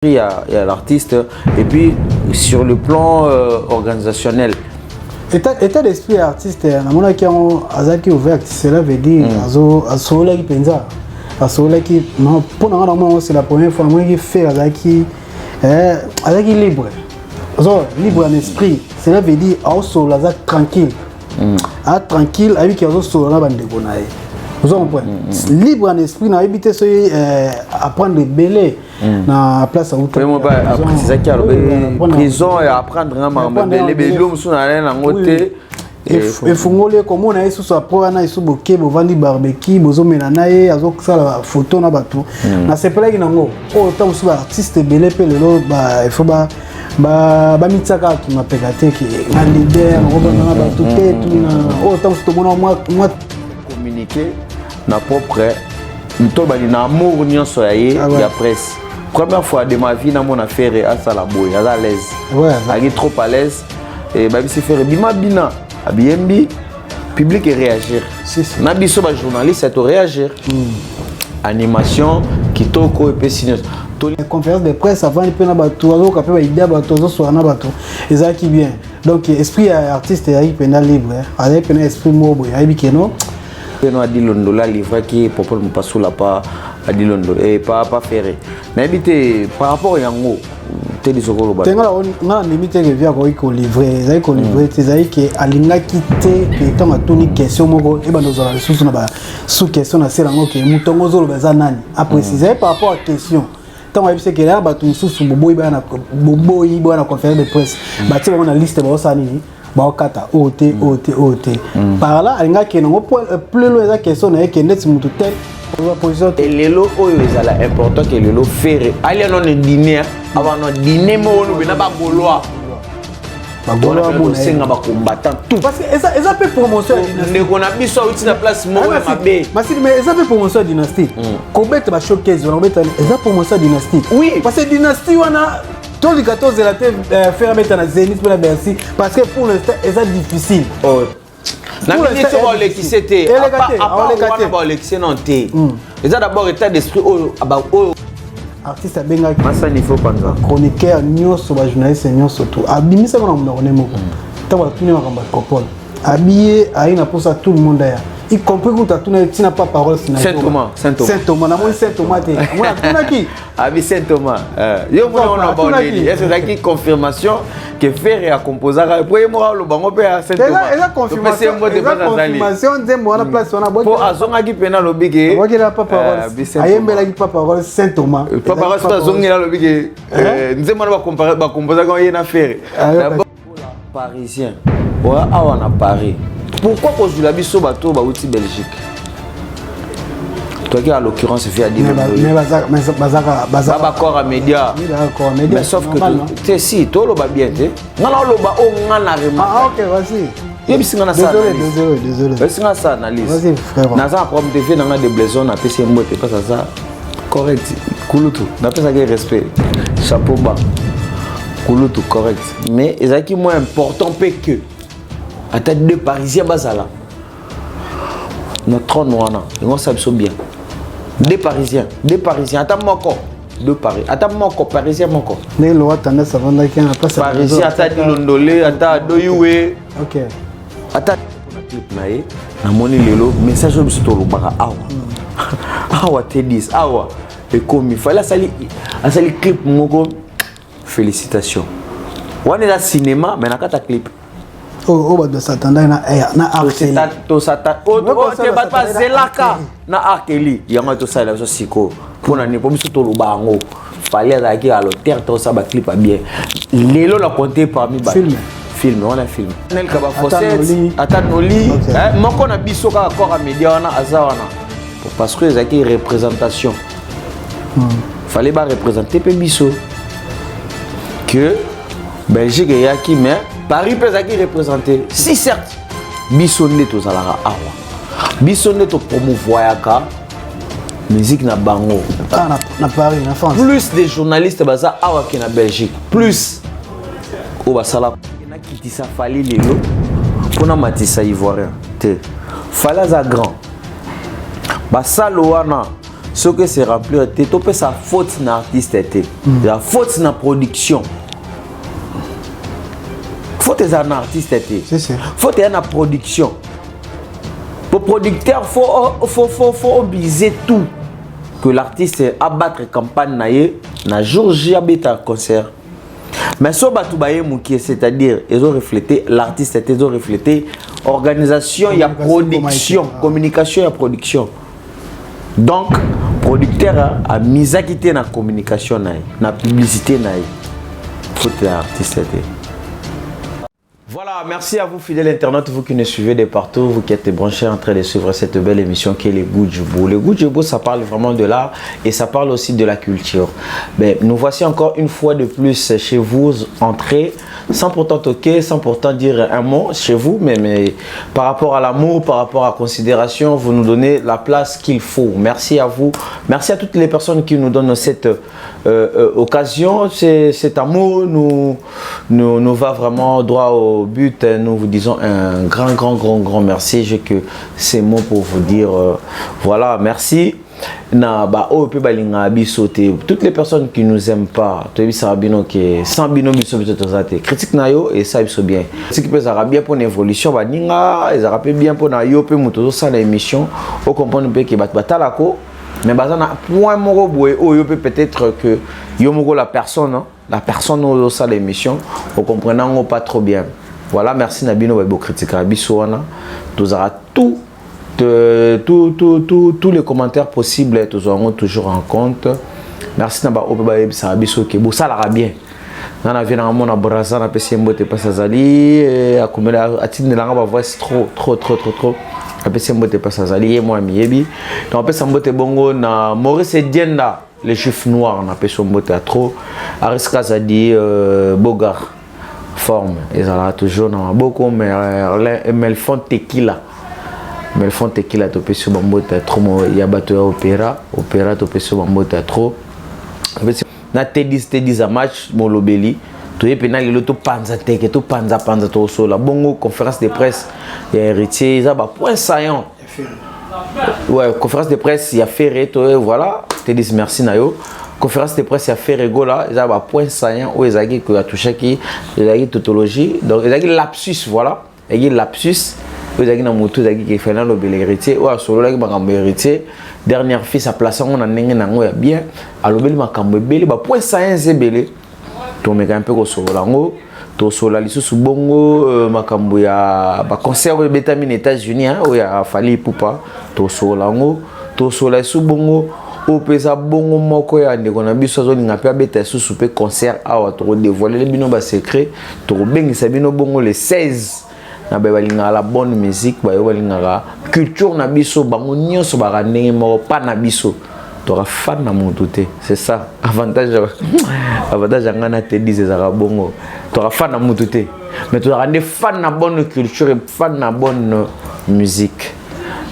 il y a l'artiste et puis sur le plan organisationnel. État d'esprit artiste, qui ouvert, cela veut dire qui pensa. C'est la première fois que fait qui libre. Libre en esprit, cela veut dire tranquille. Tranquille avec qui libre en esprit, n'a évité apprendre le belé na place où c'est ça qui a prison et apprendre à belé l'homme sur la côté et fungole comme on a eu sous après na isu boké bovandi barbecue bozo menanaye azok sala photo na batu na sepela ki nango o tant sous artiste belé pe lelo ba il faut ba mitsaka qui m'a pégaté qui na leader na batu te tout na o tant sous mona moi communiquer na propre mto bali na amour nyonso ya ye ya presse. Première fois de ma vie na mon affaire à ça la boy à l'aise. Ouais, elle est trop à l'aise et babi se faire bima bina abimbi public et réagir. Na biso ba journaliste c'est réagir. Animation kitoko et pe signer. Les conférences de presse avant il peut na bato azo ka pe ba idée bato zo so na bato. Eza qui bien. Donc esprit artiste il peut na libre. Avec un esprit mobo ya bikeno. Non a dit londo la livre qui propose me passe la pas a dit londo et pas ferré n'habiter par rapport à yango te di sokolo ba tenga na limite que via ko livrer za ko livrer tezai que alinga kité que tant atuni question moko e bando za sous na ba sous question na serango que mutongo zo ba za nani a préciser par rapport à question tant va c'est que là ba tout sous boboyi ba na boboyi ba na conférence de presse ba ti ba na liste ba sa nini Baokata, OT. Par là, il y a plus de questions que net mutu tel position. Et les lots est important que les lots faire. Allez non dîner avant non dîner mo no bena ba goloa. Ba goloa mo senga ba combattant tout. Parce que ça peut promotion dynastie. Ne qu'on a mis sur la place mo mabe. Mais ça peut promotion dynastie. Kobet ba showcase on bet ça promotion dynastie. Oui, parce que dynastie on a tous les 14 de la terre faire mettre en Zénith pour la Bercy parce que pour l'instant c'est difficile. Oh. La ministre va le qui c'était à part on le qui non té. Et ça d'abord état d'esprit artiste a benga massa niveau panza chroniqueur nyonso ba journaliste nyonso tout abimisa ko na mona moko tawa tuni makamba kopol habillé aina pour ça tout le monde là y compris que tu n'as pas parole Saint Thomas na moi Saint Thomas te moi tuna ki abi Saint Thomas yo on a bon est-ce que qui confirmation que faire à composer pour moi le bango pe à Saint Thomas et la confirmation nzembo na place on a bon pour azonga ki pena lobi ke moi qui n'a pas parole ayembela ki pas parole Saint Thomas pas parole azonga lobi ke nzembo na ba composer quand il na faire d'abord parisien ouais on a Paris. Pourquoi cause de la biso bateau ba outil Belgique? Toi qui à l'occurrence fait à dire mais d'accord à média. Mais sauf que tu si toi lo ba bien tu. Ngala lo ba o ngana rema. Ah OK, vas-y. Désolé. C'est ça analyse. Vas-y frère. Na ça problème de fait dans des blessures na PC mbote pas ça correct. Kulutu. Na pas ça que respect. Chapeau bas. Kulutu correct. Mais ezaki moins important que à tête de Parisiens basala. Notre trône wana, on sait bien. Des Parisiens. Attends moko. De Paris. Attends moko Parisien moko. Mais le tendance avant d'aller à place Parisien attends Londolé, attends Doyoué. OK. Attends clip naé. Na moni lelo message au biso to lobaka awa. Awa te 10 awa. Et comme il fallait sali clip moko. Félicitations. On est dans cinéma mais na kata clip. Oh de s'attendre na Arkeli to sata o te ba zelaka na Arkeli yango to sala so siko pona ni po biso to lubango fallait la ki à l'auteur to sa ba clip bien lelo la compter parmi ba film on a film nel ka ba fosset atanoli moko na biso ka encore à média wana azawana parce que ezaki représentation fallait ba représenter pe biso que Belgique yaki mais Paris peut être représenté. Si certes, Bissonné to zalara awa. Bissonné to promouvoir ka musique na bango. Na Paris, na France. Plus de journalistes baza awa ki na Belgique. Plus au basala na kitisa fali lelo pona matisa ivoirien. Te. Fala za grand. Basalo wana ce que c'est remplir tu peux sa faute na artiste la faute na production faute est un artiste faute est na production pour producteur faut obliger tout que l'artiste abattre campagne na jour J abeta concert mais so batu baye mukie c'est-à-dire ils ont reflété l'artiste ils ont reflété organisation il y a production communication il y a production donc producteur a mis à quitter na communication na publicité faut l'artiste. Voilà, merci à vous fidèles internautes, vous qui nous suivez de partout, vous qui êtes branchés en train de suivre cette belle émission qui est Les Goûts du Beau. Le Goût du Beau, ça parle vraiment de l'art et ça parle aussi de la culture. Mais nous voici encore une fois de plus chez vous, entrée, sans pourtant toquer, sans pourtant dire un mot chez vous, mais par rapport à l'amour, par rapport à la considération, vous nous donnez la place qu'il faut. Merci à vous, merci à toutes les personnes qui nous donnent cette occasion, cet amour nous va vraiment droit au but. Nous vous disons un grand merci. J'ai que ces mots pour vous dire voilà, merci. Toutes les personnes qui nous aiment pas, sans bino critique nayo et ça ils bien. Ce qui peut être bien pour l'évolution, ils auraient bien pour na yo pe muto ça l'émission. Au comprendre que batalako mais bazana point moko boye oyo peut-être que yo moko la personne au ça l'émission au comprenant pas trop bien. Voilà, merci Nabino Webo critique Abissoana. Tous aura tous les commentaires possibles, tous auront toujours en compte. Merci Naba Obebaeb Sabiso Kebo, ça l'ara bien. Nana vient à mon abraza, na PCMbo te passe à Zali, à Kumela, à Tine Langa, voix trop. A PCMbo te passe à Zali, et moi, Miebi. Donc, PCMbo te bongo, na Maurice Dienda, les chiffres noirs, na PCMbo te trop. Ariska Zadi, Bogart. Forme et ça là toujours dans beaucoup mais Melfon Tequila topé sur bambo trop il y a battu opéra topé sur bambo trop na T10 à match mon lobeli tu es pénal le tout panza teke tout panza tout sur la bongo conférence de presse il y a héritier ça va point saillant ouais conférence de presse il y a ferré voilà T10 merci nayo conférence de presse a fait rigola ils ont un point saillant où ils ont dit que a touché qui ils ont dit tautologie donc ils ont dit lapsus voilà ils ont dit lapsus ils ont dit na moto ils ont dit que fait le bel héritier ou à solo là qui makambo héritier dernière fille sa place on a ndenge nango ya bien à lobeli makambo bel ba point saillant zebele to meka un peu ko solo lango to solo lisusu bongo makambo ya ba concert au Betamine États-Unis où ya Fally Ipupa to solo lango to solo lisusu bongo opesa bongo moko ya ndeko na biso azolinga pe abeta susu pe concert awa to dévoiler bino ba secret to bengisa bino bongo le 16 na ba balinga la bonne musique ba yo balinga la culture na biso bango nyonso ba ndenge moko pa na biso to ra fan na mutu te c'est ça avantage ngana te dize za bongo to ra fan na mutu te mais to ra ndé fan na bonne culture et fan na bonne musique.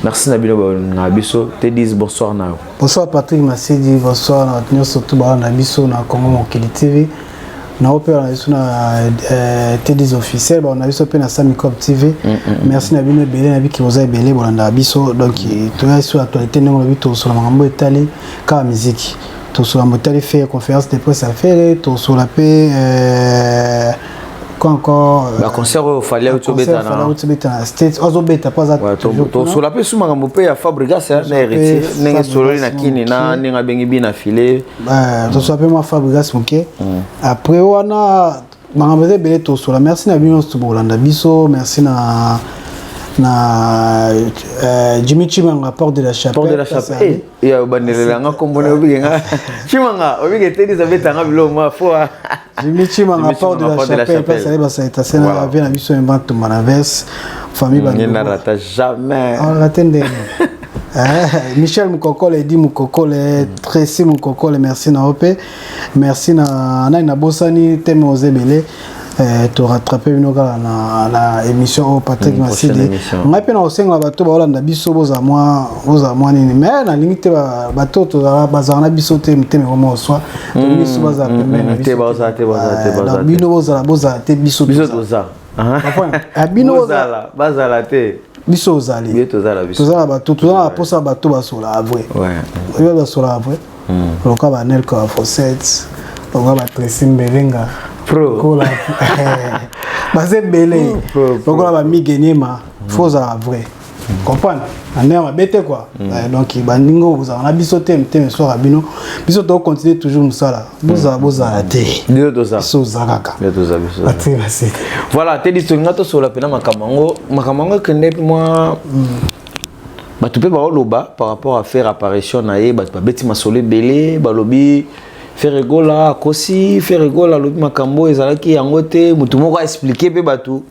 Merci Nabino Nabiso, te dis bonsoir Nao. Bonsoir Patrick Massidi, bonsoir Nao surtout Nabiso na Congo Mokili TV. Na opéra na te dis officiel, on a vu sur na Samicop TV. Merci Nabino Belé Nabi qui vous a belé bolanda Nabiso donc tu es sur actualité non Nabito sur la mambo Italie ka musique. To sur la motali fait conférence de presse à faire, to sur la paix encore la concert au fallait au beta na state ozo beta pas à to sur la pesu makambo pe ya Fabregas na héritier nenge solo na kini na ninga bengi bina filé to sur la pe moi Fabregas OK après wana makambo bele to sur la merci na bino to bolanda biso merci na Jimmy Chimanga porte de la chapelle et ya banelelanga kombone obigenga Chimanga obige te disabetanga bilo moi fois Jimmy Chimanga porte de la chapelle parce que ça est assez na vient na biso invente manaverse famille bango ne rata jamais on l'attendait Michel Moukokole Edi Moukokole Tracy Moukokole merci na OP merci na Bosani Teme Ozebele tu rattraper une na émission au Patrick Massidi ngai pe na osenga bato ba Holanda biso boza moi nini mais na limite bato to bazana biso te mteme comme soi to biso baza pe te baza bino boza te biso toza bino bazala te biso ozali Bien tozala biso. tozala bato tozala posa bato basola vrai Ouais. basola vrai loka ba Nel ka Fosset loka ba Tracy Mbelenga Pro. kola baze belé loka ba Migenyema faut ça vrai comprendre ane ma bête quoi donc bandingo vous en biso te soir abino biso to continuer toujours musala boza te Bien tozala. so zakaka Bien tozala biso. ati Voilà, te dis to ngato sola pena makamango kende moi bato pe baoloba par rapport à faire apparition na ye bato babeti masolo ebele balobi faire rigola akosi faire rigola alobi makambo ezalaki yango te motu moko aexplike mpe bato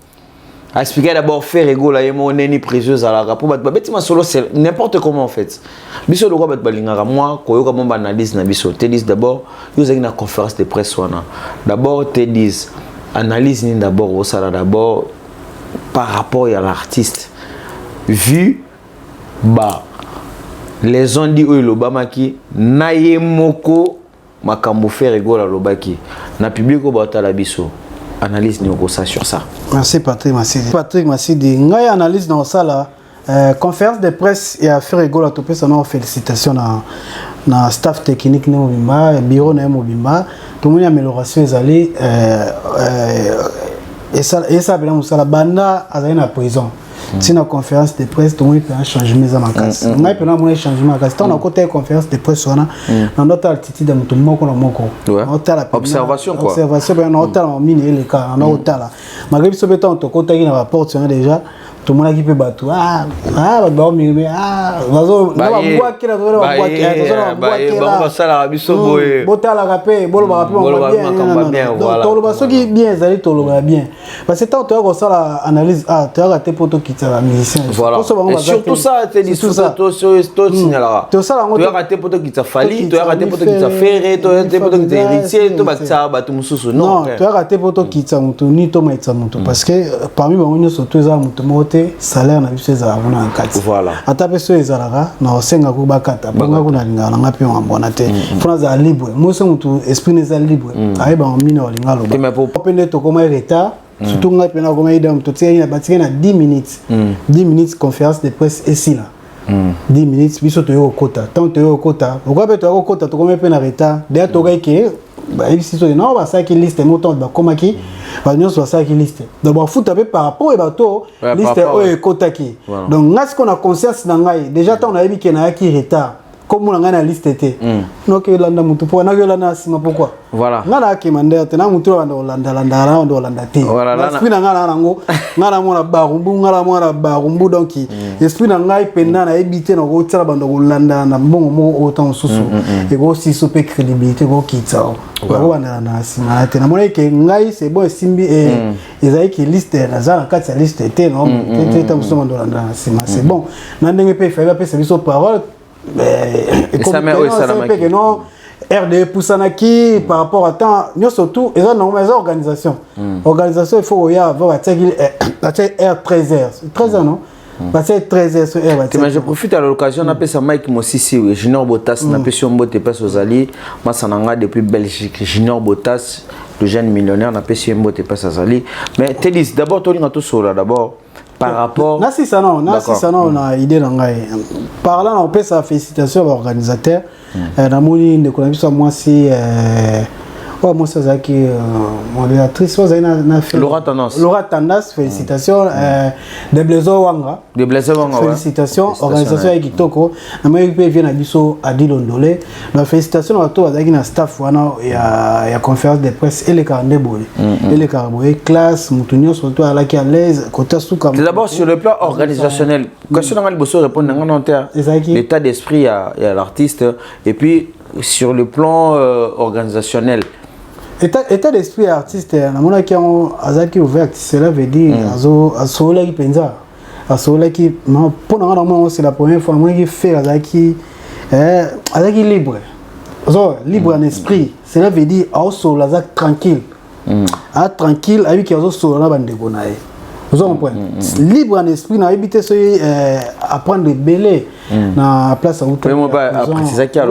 aexplike d'abord faire rigola ye moko neni précieux ezalaka mpo bato babeti masolo c'est n'importe comment en fait biso lokwa bato balingaka moi koyoka mo baanalyse na biso te dis d'abord yo ozalaki na conférence de presse wana d'abord te dis analyse nini d'abord osala d'abord par rapport à l'artiste vu ba les gens dit oyo lobamaki na ye moko makambo faire rigola lobaki na public ko batala biso analyse ni okosa sur ça. Merci Patrick Massidi ngai analyse dans ça là conférence de presse et à faire rigola to pesa na félicitations na staff technique na mobimba bureau na mobimba to moni amélioration ezali et ça bien musala banda azali na prison. Si na conférence de presse tout le monde peut changement za makasi ngai pe na mon changement makasi tant na côté conférence de presse wana na notre altitude mutu moko na moko observation quoi ben na hôtel en mine le cas na hôtel malgré biso beton to côté na rapport sur déjà tout le monde qui peut battre ba mi bazo na ba bwa kila to ba ba sala biso boye botala rapé bolo ba bien donc to lo ba soki bien ezali to lo ba bien parce que tant to ko sala analyse to raté poto kitala musicien voilà et surtout ça te dit tout ça to signalara to raté poto kitsa fali to raté poto kitsa ferré to raté poto kitsa héritier to batsa batu mususu non to raté poto kitsa mutu ni to maitsa mutu parce que parmi bango surtout za mutu mote salaire na biso za kuna nkati voilà ata peso ezalaka na osenga ko bakata banga kuna linga na ngapi ngambona te fona za libre moso mutu esprit neza libre ayeba mina olinga loba mais pour pende to koma retard surtout ngapi na koma ida mutu tsia na batika na 10 minutes 10 minutes conférence de presse ici là 10 minutes biso to yo kota tant to yo kota okabe to yo kota to koma pe na retard de to ga ke ba ici so non ba ça qui liste montant ba koma ki ba nyos ba ça qui liste donc ba foot peu par rapport et ba to liste o e kota ki donc ngas qu'on a conscience na ngai déjà tant on a yebi ke na ki retard comme on a na liste était non que landa mutu po na que landa sima pourquoi voilà ngala ki manda te na mutu landa landa te esprit na ngala nango ngala mona ba rumbu donc esprit na ngai penda na ebité na ko tsala bando landa na mbongo mo autant susu et go si sope crédibilité go kitao ko banda na sima te na mona ke ngai c'est bon simbi et ezai ki liste na za na kati liste était non te ta muso mando landa sima c'est bon na ndenge pe fa pe service parole et comme que non RD Poussanaki par rapport à temps nous surtout ils ont une organisation il faut y avoir R13h 13h non parce que 13h sur R mais je profite à l'occasion on appelle ça Mike Mosisi Junior Botas na pession mbote passe aux alliés moi sananga depuis Belgique Junior Botas le jeune millionnaire na pession mbote passe aux alliés mais te dis d'abord toi tu sola d'abord par rapport na si ça non on a idée dans ngai par là on peut sa félicitation à l'organisateur na moni de connaissance moi si moi ça qui modératrice na Laura Tendance félicitations de Blazo Wanga félicitations organisation avec Kitoko na moi pe vient na biso Adilondole na félicitations à toi avec na staff wana ya conférence de presse et les Cardeboy et les Cardeboy classe mutunyo surtout à la qui à l'aise côté souka d'abord sur le plan organisationnel question na liboso répondre na notaire l'état d'esprit à l'artiste et puis sur le plan organisationnel état d'esprit artiste na mona ki azaki ouvert cela veut dire azola ki penza azola ki non pour na moi c'est la première fois moi qui fait azaki libre libre en esprit cela veut dire azola azak tranquille tranquille avec azola na bande gonae vous comprenez libre en esprit na habiter apprendre de belé na place où après c'est ça qui a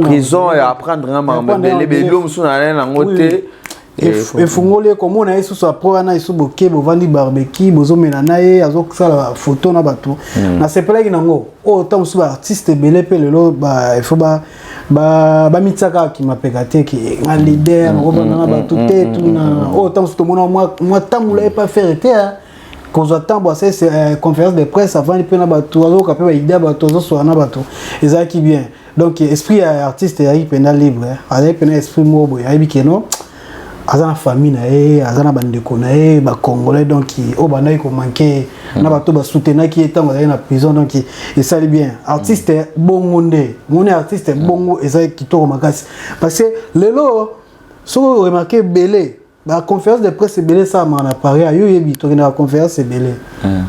prison et apprendre na belé belé musu na ngote efungoli komona ye susu apres wana esu boke bovandi barbecue bozomela na ye azosala photo na bato nasepelaki nango oyo ntango mosusu baartiste ebele mpe lelo ifo bamitiaka akima peka te ke nga lider nakobanda na bato te tuna oyo ntango mosusu tomona mwa tambola ye pa faire te kozwa ntango ase conférence de presse avandi mpe na bato azoyoka mpe baidea bato azosola na bato ezalaki bien donc esprit ya artiste ezalaki mpena libre azalaki mpena esprit moko boye ayebi keno aza na famille na ye aza na bandeko na ye bacongolais donc oyo bandaki komanke na bato basoutenaki ye ntango azalaki na prison donc esali bien artiste bongo nde moni artiste bongo ezalaki kitoko makasi parce que lelo soki remarke ebele baconférence de presse ebele esalamaka na paris ayo oyebi tokende baconférence ebele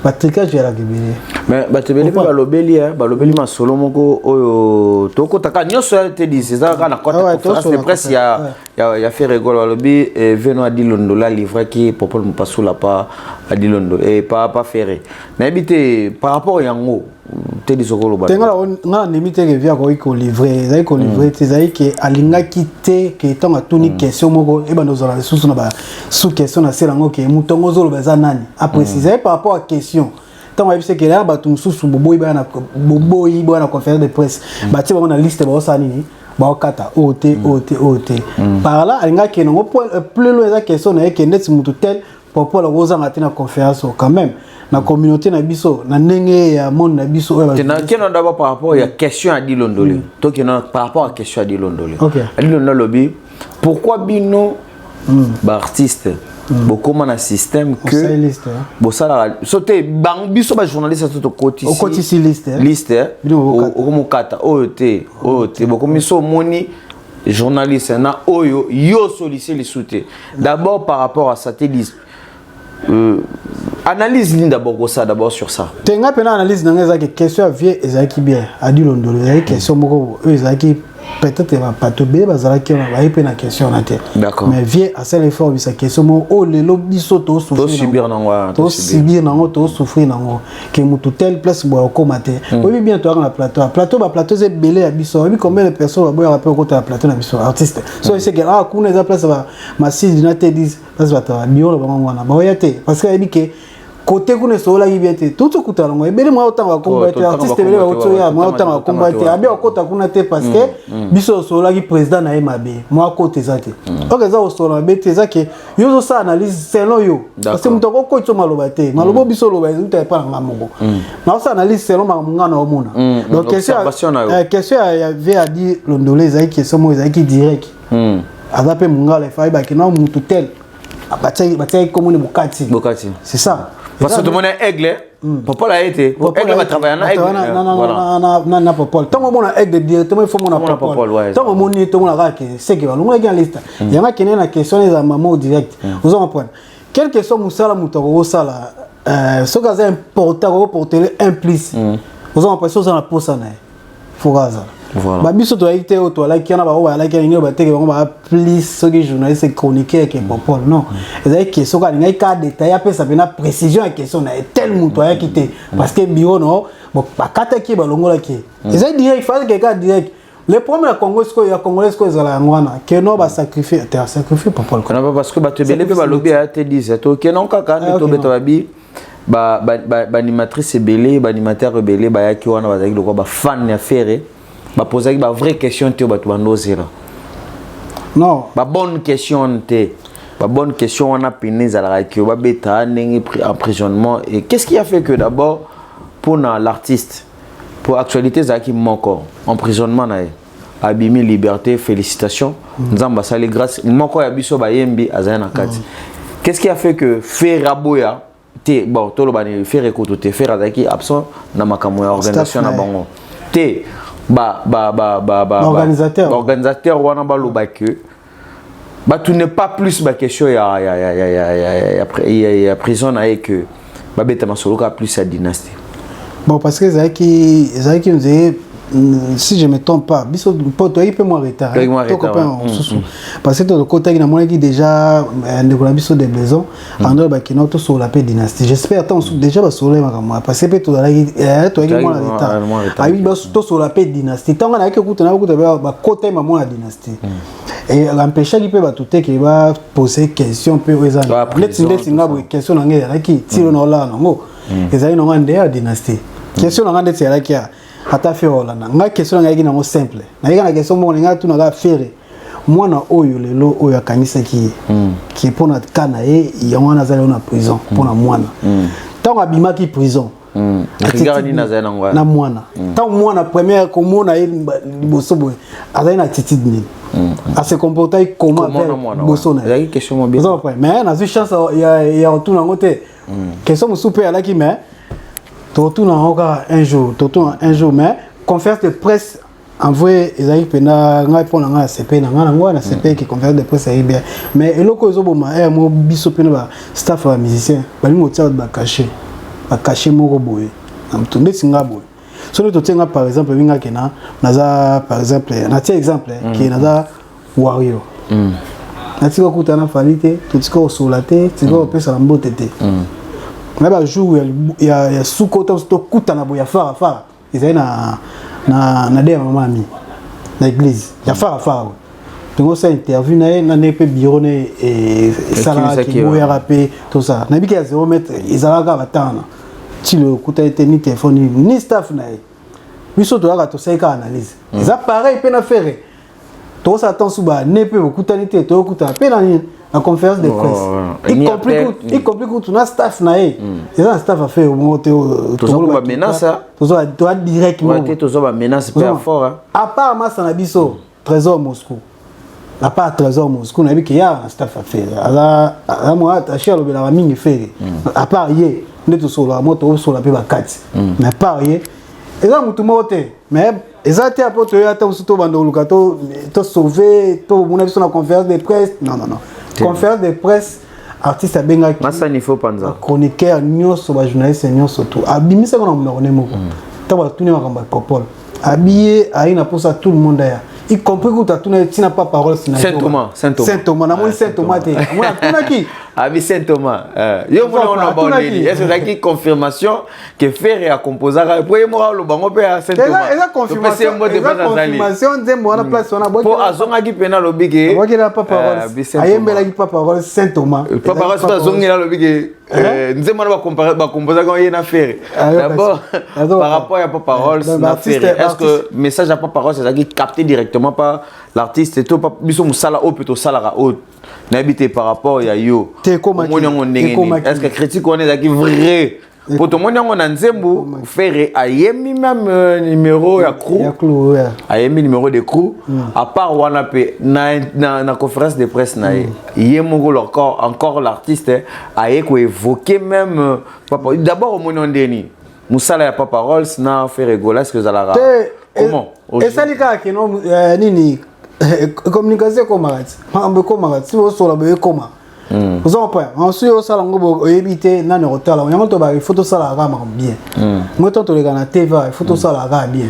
batricage eyalaka ebele mais bato ebele mpe balobeli masolo moko oyo tokotaka nyonso ya te disi eza kaka na kota conférence de presse ya fait rigole balobi veno adi londola livraki popole mopasula pa adi londola pa ferre nayebi te par rapport yango te disi okoloba tenga nga nemi te revia koki kolivre ezali kolivre te ezali ke alingaki te ke ntango atuni question moko ebanda ozala lisusu na basous question na sela yango ke motongo ozoloba eza nani aprécise ezali par rapport à question ntango ayebisi ke eya bato mosusu boboyi baya na conférence de presse batie bango na liste baosala nini baokata oyo te par là alingaki ke nango plelo eza question na ye ke ndeti motu tel popola kozanga te na conférence quand même na communauté na biso na ndenge ya monde na biso oyo keno d'abord par rapport ya question à Dilondolé to keno par rapport à question à Dilondolé Dilondolé lobby pourquoi bino ba artiste beaucoup na système que bosala sauter bang biso ba journaliste to kotisi liste okomokata oyo te beaucoup miso moni journaliste na oyo yo solliciter les soute d'abord par rapport à ça te dit analyse ni d'abord ça d'abord sur ça tenga pena analyse na ngeza ke question vie ezaki bien adi londolo ezaki question moko ezaki peut-être pas to be bazala ki na ba pe na question na te d'accord mais vie à celle effort sa question mo o le lobby soto subir nango to souffrir nango ke mutu tel place bo komate oui bien toi na plateau c'est belé à biso oui combien de personnes ba boya pe ko ta plateau na biso artiste so c'est que kuna eza place ba massage na te 10 place ba ta bio ba ngwana ba ya te parce que ebi ke côté kuna sola yibete tout kuta ngo ebele mwa otanga combattre artiste ebele ba otoya mwa otanga combattre abi okota kuna te parce que biso sola ki président na emabe mwa côté zate ok za osola bete zake yozo sa analyse selon yo parce que mutoko ko tso maloba te malobo biso loba ezuta pa nga moko na sa analyse selon ngana omona donc question ya ve a dit londolé za ki somo za ki direct azape mungala fa ba ki na mutu tel batai komone bokati c'est ça parce que tout le monde est aigle Popol a été aigle va travailler na aigle na Popol tant on a aigle directement il faut mon Popol tant on est tout le monde a que c'est que on a gagné liste il y a qui na question les maman direct vous en prendre quelle question musala mutoko sala ce que c'est important pour te implice vous en passez sur la pose na fogaza voilà ba biso to aite o to la kiana ba o ba la kiana ba teke ba plus ce que journaliste chroniqueur que Popol non ezali question ka ngai ka détail après ça vient précision à question na tel muto ya kité parce que bio non bon ba kata ki ba longola ki ezali direct phase que ka direct le problème la Congo est-ce que ya congolais ko ezala ngwana que non ba sacrifier Popol ko na parce que ba te belé ba lobby a te dit to que non kaka to beto babi ba animatrice belé ba animateur belé ba ya ki wana ba zaki lokwa ba fan ya ferré ba poser ba vraie question te ba to bandozera non ba bonne question te ba bonne question on a piné za la ki ba beta ndenge emprisonnement et qu'est-ce qui a fait que d'abord pour l'artiste pour actualité za ki moko emprisonnement na abimi liberté félicitations nzamba sali grâce moko ya biso ba yembi azana kati qu'est-ce qui a fait que Ferraboya te bon tolo ba ne faire écoute te faire azaki absent na makambo ya organisation na bango te organisateur wana ba loba que ba tu n'es pas plus ba question ya prison na que ba beta masolo ka plus sa dynastie bon parce que zaki nous si je me trompe pas biso poto il peut moi retard to copain parce que le côté na mona qui déjà ndeko na biso des maisons andro ba kino to sur la paix dynastie j'espère tant déjà ba sur les makama parce que to la to qui moi retard ayi ba to sur la paix dynastie tant na que kuta na kuta ba côté ma mona dynastie et l'empêcher qui peut ba tout que va poser question peut raisonner let's singa question na ngela qui tiro na la ngo ezali na ngande ya dynastie question na ngande tsela kia ata fait Hollande nga question nga ngina mo simple na yika question mo nga tu na ga faire mwana oyo lelo oyo akangisa ki pona kana e yango na zali na prison pona mwana tant abima ki prison regarde na zali na mwana tant mwana première komona e liboso boy azali na attitude ni à se comporter comment avec boso na la question mo bien mais na chance ya retour na ngote question mo super ala ki mais tout encore un jour mais conférence de presse envoyé Isaïe Pena ngai pona nga CP na nga ngwa na CP qui conférence de presse est bien mais eloko ezoboma mo biso pena ba staff ba musicien bali mo tia ba cacher moko boye am tunde singa boye so le totenga par exemple winga kena naza par exemple na tia exemple qui naza warrior na tika kutana falite tutika osolate tika opesa na mbotete mais ba jour il y a sous-côté to kutana boya fara ils aient na de maman ami na église ya fara donc ça interview na nepe bureau ne et ça qui boya rapé tout ça na biki ya 0 mètre ils alaka batana ti le kuta était ni téléphone ni staff na biso to aka to seka analyse ça pareil pe na faire to ça attend sous ba nepe kutani te to kutana pe na la conférence de presse y compris tout na staff na et ça staff a fait au monter to ba menace to doit directement to zo ba menace pas fort à part massa na biso Trésor Moscou à part Trésor Moscou na bi ki ya staff a fait ala moi attaché lo bela mingi faire à part yé ne to so la moto so la pe ba kati mais à part yé et là mutu moté mais ezate apo to ya ta usuto bando lukato to sauver to mona biso na conférence de presse non conférence de presse artiste a benga massa ni faut panza chroniqueur nyonso ba journaliste nyonso to abimisa ko na mona moko ta ba tuni makamba popol habillé aina pour ça tout le monde ya y compris que tu n'as pas parole Saint Thomas na moi Saint Thomas te moi tuna ki abi Saint Thomas yo mona on a est-ce que qui confirmation que faire a composer pour moi le bango pe Saint Thomas eza confirmation nzembo na place wana boki pour azonga ki pena lo bige boki na pas parole ayembela ki pas parole Saint Thomas pas parole ça zonga lo bige nzembo ba composer quand il na faire d'abord par rapport à pas parole na faire est-ce que message à pas parole c'est ça qui capté directement pas l'artiste et tout pas biso musala o plutôt salara o n'habité par rapport à yo est-ce que critique on est qui vrai pour tout le monde on a nzembo faire ayemi même numéro ya crew ayemi numéro de crew à part wana pe na conférence de presse na yemo encore l'artiste a évoqué même d'abord au monde ndeni musala ya pas parole na faire rigoler est-ce que zalara comment et ça li ka ke no nini communication comme arrête mambe comme arrête si vous sur la be comment vous en pas ensuite au salon go éviter na ne retard là on to ba il faut to sala ga bien moi to le gana TV il faut to sala ga bien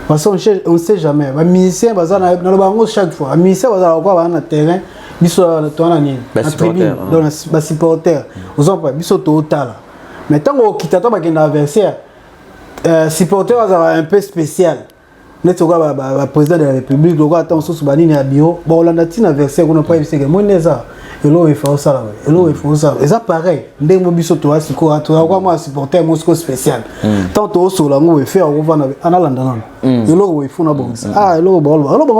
parce qu'on sait jamais ba musicien bazana na bango chaque fois musicien bazala quoi na terrain biso to na ni na tribune dans ba supporter vous en pas biso to tala mais tant au kitato ba kenda adversaire supporter bazala un peu spécial net quoi ba président de la République le quoi attend sous banini à bio bon on a dit un verset qu'on n'a pas essayé moi neza elo il faut ça elo il faut ça et ça pareil ndemo biso to asiko to quoi moi supporter Moscou spécial tant to so la ngo faire on va na analanda non elo il faut na bongisa elo ba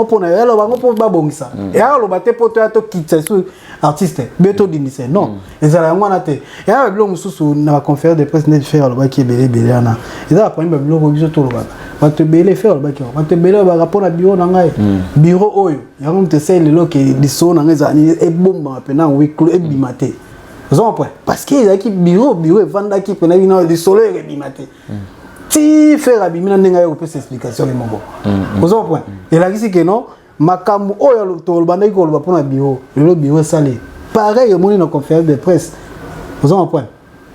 pona elo ba ngo ba bongisa et alo ba te poto to kitse sur artiste beto dinise non ezala ngwana te et alo bilo mususu na conférence de presse net faire lo ba ki belé ana ezala pa mba bilo biso to lo ba va te belé faire le baki va te belé va répondre à bureau nangai bureau oyo yango te sel le que diso nangai zani e bomba pena wiklo e bimate vous en point parce que il qui bureau vanda qui pena ina le soleil e bimate ti faire abimina ndenga yo pesa explication le mongo vous en point et là ici que non makambu oyo to banda ko lo pona bureau le bureau salé pareil au monde na conférence de presse vous en point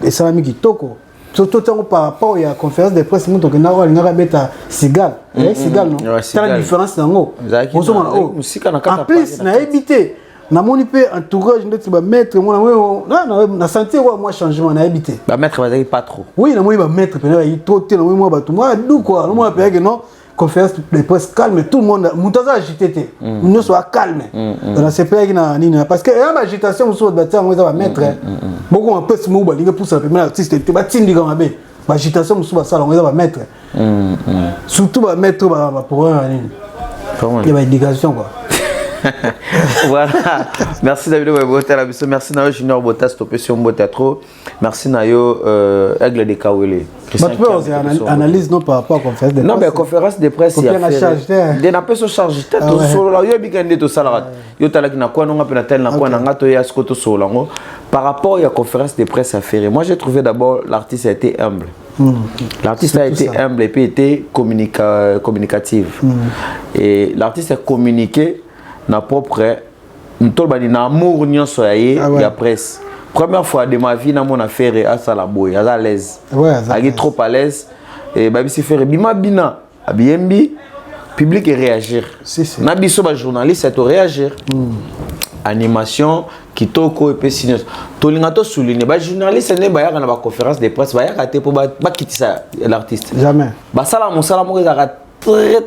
et ça mi kitoko surtout par rapport à la conférence de presse nous on a une beta Sigal Sigal non c'est la différence dans en plus na habité na moni pe entourage ndoti ba maître moi na sentir moi changement na habité ba maître ba pas trop oui na moni ba maître pe na trop te na moi ba tout moi dou quoi moi pe que non conférence de presse calme tout le monde mutaza agité nous soit calme dans c'est pas na nini parce que y a agitation sur bâtiment moi ba maître beaucoup en presse mo ba linga pour ça premier artiste te ba tindi comme ba agitation sur ba salon moi ba maître surtout ba maître ba pour nini il y a ba éducation quoi. Voilà, merci David Botta, merci Nayo Junior Botta, stoppé sur Botta trop. Merci Nayo Aigle de Kawele. Tu peux analyse non par rapport à conférence de presse. Non mais conférence de presse il y a des n'a pas so charge tête tout solo là yo bikande to sala yo tala ki na kwa non ngapena tel na kwa na ngato ya skoto solo ngo par rapport à conférence de presse à faire. Moi j'ai trouvé d'abord l'artiste a été humble. L'artiste a été humble et puis été communicative. Et l'artiste a communiqué na propre ntolbani na amour nyonso ya presse. Première fois de ma vie na mon affaire à Salaboy à l'aise. Il est trop à l'aise et ba bisi faire bima bina abiembi public et réagir. Na biso ba journaliste c'est réagir. Animation kitoko et puis sinon tolinga to souligner ba journaliste ne ba ya na ba conférence de presse ba ya raté pour ba quitter ça l'artiste. Jamais. Ba sala mo très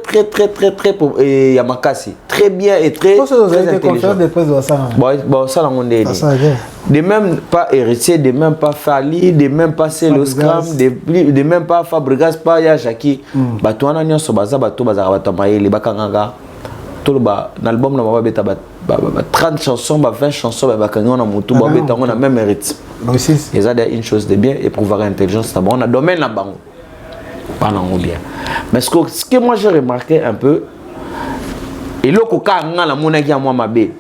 et Yamakasi très bien et très intelligent. Bon ça de même pas héritier, de même pas Fali, de même pas le scram, de même pas Fabregas pas ya Jackie. Batouana nyonso baza bato bazara batamaye bakanganga. Tout l'album na ba beta 30 chansons, 20 chansons bakanga na mutu ba beta on a même mérite. Et ça une chose de bien et pouvoir intelligence d'abord on a domaine la bango. Pas non bien. Mais ce que moi j'ai remarqué un peu, et le coca la monnaie à moi ma bé,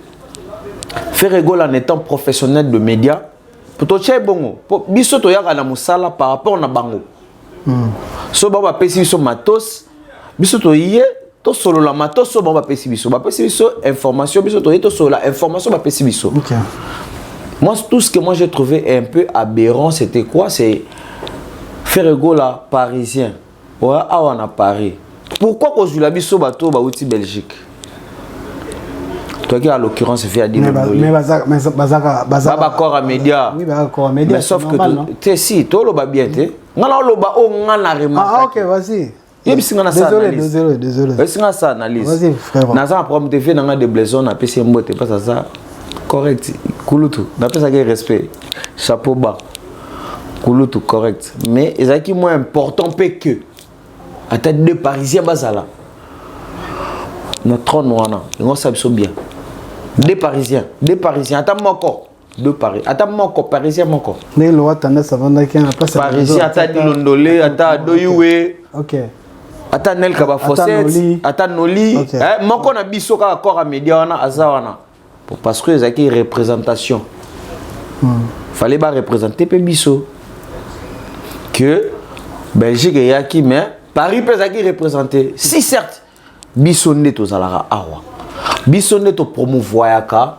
faire rigolo en étant professionnel de médias, pour toi c'est bon. Biso to ya la musala par rapport na bango. So baba pesi biso matos, biso to yé, to solo la matos so baba pesi biso information biso to yé to solo la information ba pesi biso. Moi tout ce que moi j'ai trouvé un peu aberrant c'était quoi? C'est faire gola parisien. Ouais, on a Paris. Pourquoi qu'on joue la biso bateau ba outil Belgique? Toi qui en l'occurrence fait à dire mais bazaka corps à média. Oui, corps à média. Mais sauf que tu si toi lo ba bien té. Ngala lo ba o ngala remarque. Ah OK, vas-y. Désolé. Est-ce que ça analyse? Vas-y frère. Na ça problème te fait na des blessons na PC mbote pas ça correct. Kulutu. Na pas ça respect. Chapeau bas. Kulutu correct. Mais c'est qui moins important que à tête de Parisiens bazala. Notre trône wana, on sait bien. Des Parisiens, attends encore. De Paris. Attends encore Parisien encore. Mais le tendance avant d'aller en place Parisien attends Londolé, attends Doyoué. OK. Attends Nel Kaba Fosset, attends Noli. Eh moko na biso ka corps à média wana azawana. Parce que c'est une représentation. Fallait pas représenter pe biso. Que Belgique et Yaki mais Paris peut être représenté. Si certes, Bissonne to Zalara Awa. Bissonne to promouvoir ka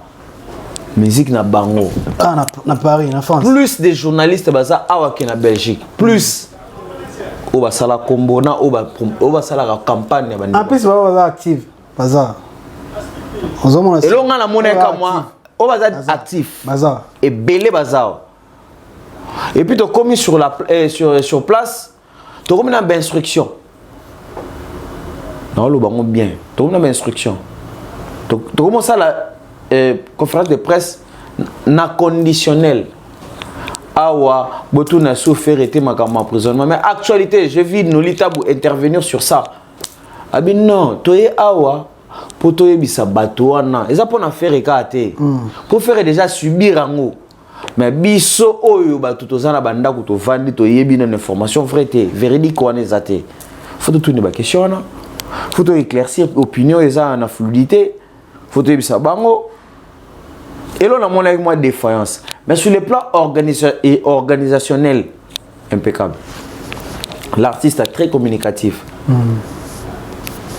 musique na bango. Ah na Paris, na France. Plus de journalistes baza Awa que na Belgique. Plus au basala combo na au basala la campagne bandi. En plus baza active, baza. Et longa la monnaie comme moi, au baza actif. Baza. Et belé baza. Et puis tu commis sur place. Tu as une instruction. Non, le bango bien. Tu as une instruction. Tu commences à la conférence de presse na conditionnel. Awa, botou na souffert été ma emprisonnement. Mais actualité, je vis Nolita pour intervenir sur ça. Ah bien non, tu es awa pour toi bisa batouana. Et ça pour na faire écarter. Pour faire déjà subir en haut. Mais biso oyo ba tutozana banda ko to vandi to yebi na information vraie té véridique ou anézaté. Faut tout une ba question na. Faut to éclaircir opinion eza na fluidité. Faut to yebisa bango. Et là on a mon avec moi défaillance. Mais sur le plan organisationnel impeccable. L'artiste est très communicatif.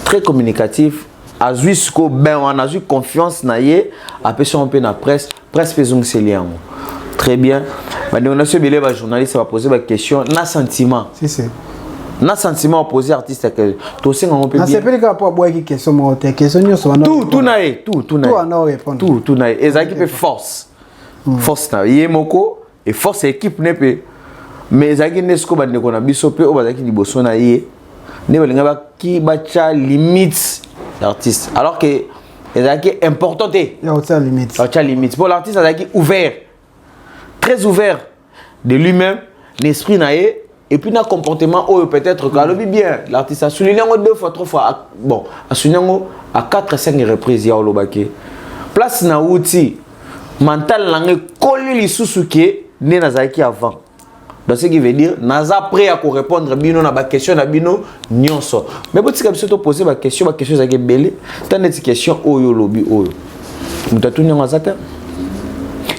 Très communicatif. A jusqu'au ben on a eu confiance na yé, a personne un peu na presse faisons ces liens. Très bien. on a ce billet, les journalistes va poser des questions, na sentiment. Si. Na sentiment opposé artiste que tout c'est on peut bien. C'est pas le cas pour boire qui question mon question tout naïe. Tout naïe. Et ça qui fait force. Force na yemoko et force équipe ne peut. Mais ça qui n'est ce qu'on a dit qu'on a bisopé au bazaki di bosso na yé. Ne balinga qui bacha limite l'artiste. Alors que ça qui est important té. Il y a autre limite. Autre limite. Pour l'artiste ça qui ouvert. Très ouvert de lui-même, l'esprit naïe. Et puis, dans le comportement, peut-être que bien, l'artiste a souligné 2 fois, 3 fois. Bon, a souligné à 4 5 reprises. Il y a le place na outil mental langue collé les sous-souké né nazaki avant. Donc, ce qui veut dire, naza prêt à répondre bino na ba question na bino nyonso. Mais si tu te poser ma question zaki belé, t'as une question oyo lobi oyo. Mutatu nyangazata.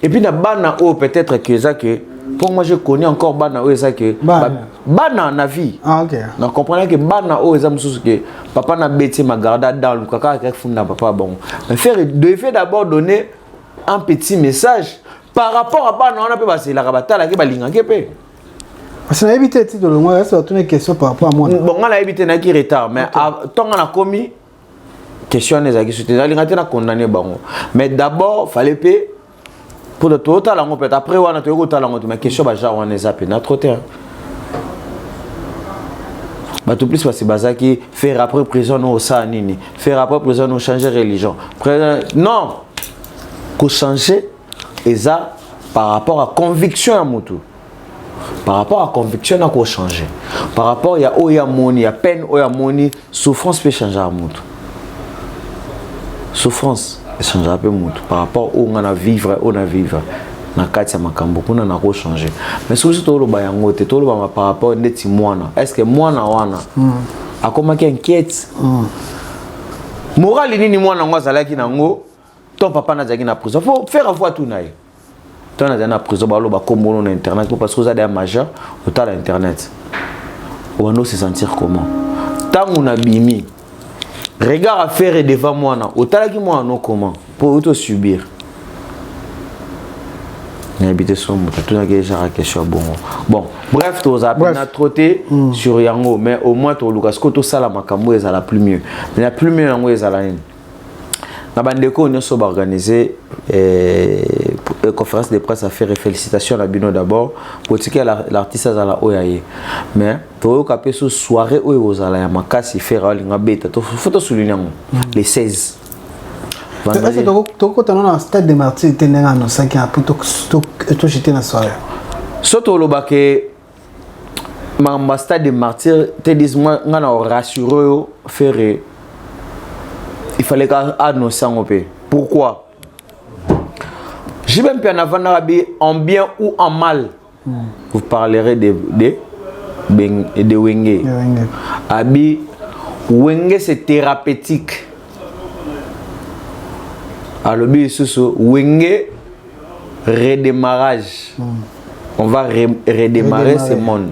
Et puis, na bana peut-être que ça que pour moi, je connais encore Bana Oeza que Bana na vie. Ah, ok. On comprend que Bana Oeza que papa n'a bêté ma garde dans le caca avec funda papa bon. Mais faire d'abord donner un petit message par rapport à Bana on a pas passer la rabata la balinga kepe. Parce qu'on a évité de le moi reste une question par rapport à moi. Bon, on a évité na qui retard mais tant on a commis question les aki c'était la na condamné bon. Mais d'abord fallait payer pour le total, on peut après on a tout talent mais question bah genre on est zappé na trop terre. Bah tout plus parce que qui faire après prison au ça nini, faire après prison au changer religion. Non. Qu'on changer et ça par rapport à conviction à mutu. Par rapport à conviction on a changer. Par rapport il y a oya moni, il y a peine oya moni, souffrance peut changer à mutu. Souffrance changer un peu par rapport au on a vivre na kati ya makambo kuna na ko changer mais surtout to lo ba yango te to lo ba par rapport ndeti mwana est-ce que mwana wana akoma ki inquiète moral nini mwana ngo azalaki nango ton papa na zaki na prison faut faire avoir tout naï ton na prison ba lo ba kombono na internet parce que vous avez un majeur autant à internet on doit se sentir comment tant on a bimi. Regarde à faire devant moi, autant que moi, non comment pour auto subir. N'habitez sur moi, tout le monde question bon. Bref, tu as trotté sur Yango, mais au moins tu as Lucas Koto Sala Makambo est la plus mieux. Mais la plus mieux Yango est à la haine. Na bandeko on a organisé conférence de presse à faire félicitations à Bino d'abord pour que l'artiste à la oyaye mais pour que ce soirée où aux ala ya makasi faire linga beta to photo souligner les 16 est-ce que tu as un stade de martyr tenant dans 5 ans pour to jeter na soirée surtout le baké ma stade de martyr te dis moi ngana rassurer faire il fallait annoncer en paix. Pourquoi? J'ai même bien avant en bien ou en mal. Vous parlerez de Wenge. Abi Wenge c'est thérapeutique. Alors Wenge redémarrage. On va redémarrer ce monde.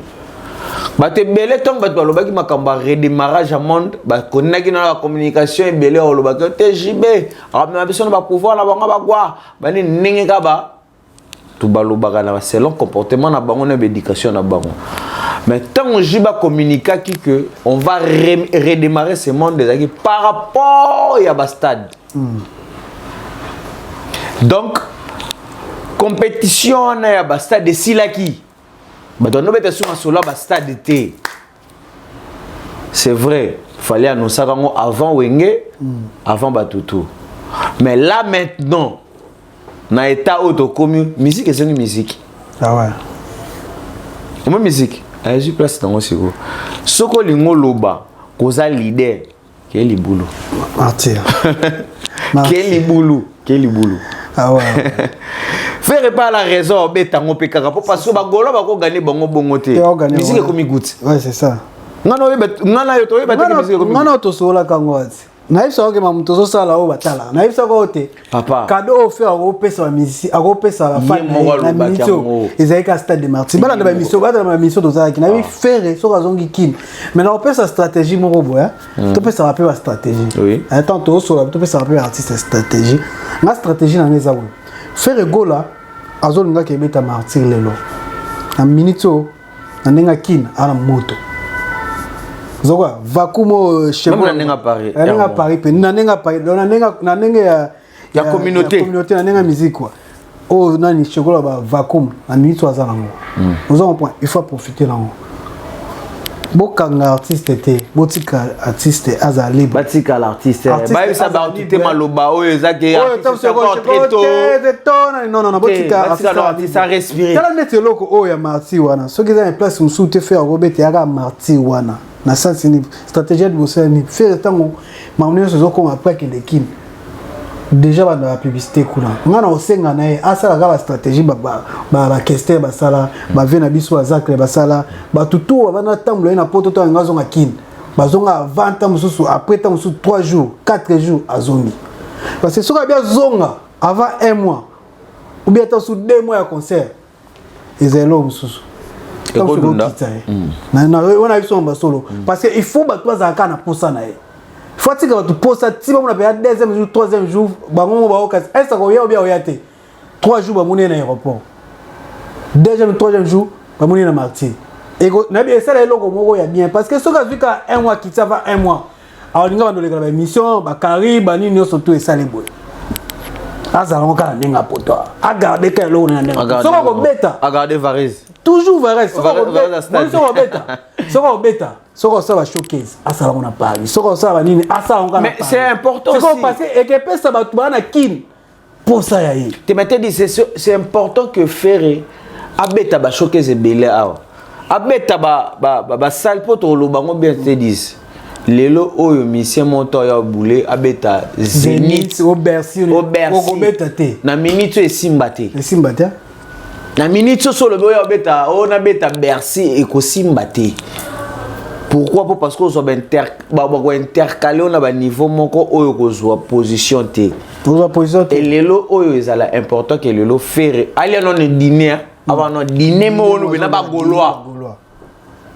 Bah te belé tant bah toi qui m'a kamba redémarrage à monde bah connaît dans la communication et belé au loba que te JB alors mais besoin de pouvoir na banga ba quoi bah ni ninge kaba tout ba loba na selon comportement na bango na éducation na bango mais tant on jiba communiquer qui que on va redémarrer ce monde des par rapport à ba stade donc compétition na ba stade de silaki. C'est vrai, il fallait annoncer avant Wenge, avant Batutu. Mais là maintenant, dans l'état autocommune, musique c'est une musique. Ah ouais. Comment musique? J'ai place dans mon cerveau. Ce que l'ingo loba, causa leader, quel boulot. Martyr. Quel boulot. Ah ouais. Faire pas la raison betango pekaka parce que bagolo bako gagner bongo bongote. Musique comme goûte. Ouais, c'est ça. Ngana yo toyeba te musique comme. Ngana to sola kangwati. Na ifsa ke mamuto so sala o batala. Na ifsa ko te. Papa. Cadeau offert au pesa musique, au pesa la fan na minito. Ezeka stade de Martyr. Bala na mission, bala na mission to za ki na faire so kazongi kin. Mais na opesa stratégie moko boya. To pesa rappeler la stratégie. Oui. Attends to so to pesa rappeler artiste stratégie. Ma stratégie na ngeza bo. Faire go là azolinga ke beta martyr lelo na minito na nenga kin ala moto zokwa vakumo chef même na nenga Paris pe na nenga Paris na nenga ya communauté na nenga musique quoi oh nani chokola ba vakuum na minito azala ngo nous avons point il faut profiter là bokanga artiste te botika artiste aza libre batika l'artiste ba ça ba entité maloba oyo ezake non botika artiste à respirer tala net loko oyo ya martyr wana soki za en place musu te faire robete ya martyr wana na sens ni stratégie de bosani faire tango mamunyo zo ko après que l'équipe déjà dans la publicité kuna ngana osenga nae asala ka ba stratégie ba kester ba sala ba vena biso azakle ba sala ba tutu bana tamlo na poto to ngazo ngakin bazonga 20 ans mususu après temps mususu 3 jours 4 jours azongi parce que soka bien zonga avant 1 mois ou bien temps sous 2 mois ya concert ezelo mususu ekodunda na wana biso mba solo parce que il faut ba toi za kana posa nae faut que tu poses ça si on a payé deuxième jour troisième jour bango ba okas est-ce qu'on y a bien oyate 3 jours ba moni na aéroport deuxième troisième jour ba moni na martyr et na bien ça le logo moko ya bien parce que ce que vu qu'à 1 mois qui ça va 1 mois alors ninga ba ndoleka ba émission ba kari ba nini surtout et ça les boy azala ngaka ninga poto a garder ka lo na ninga so ko beta a garder Varese toujours Varese so ko beta soko ça va showcase asala on a parlé soko ça va nini asala on mais c'est important aussi c'est parce et que ça va tout na kin pour ça ya yi te mette dit c'est important que faire abeta ba showcase belé awa abeta ba sale poto lo bango bien te dis lelo oyo mission monto ya boulé abeta Zénith au Bercy na minute esimba te na minute solo boyo abeta on abeta Bercy et ko simba te. Pourquoi? Parce que on va intercaler on a un niveau moko oyo kozwa position te. Et lelo oyo ezala important que lelo faire. Allez non dîner avant non dîner mo no bena ba goloa.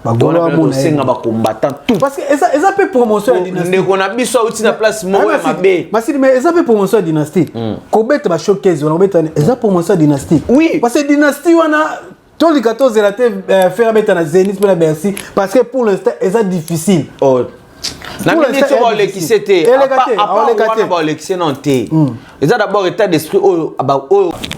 Ba goloa mo senga ba combattant tout. Parce que ça peut promotion dynastie. Ndeko na biso outi na place mo ya mabe. Masidi mais ça peut promotion dynastie. Ko beta ba showcase on beta ça promotion dynastie. Oui. Parce que dynastie wana tous les 14 la faire mettre na Zénith pour la Bercy parce que pour l'instant c'est difficile. Oh. Na minute on le qui c'était on le qui non té. Et ça d'abord état d'esprit au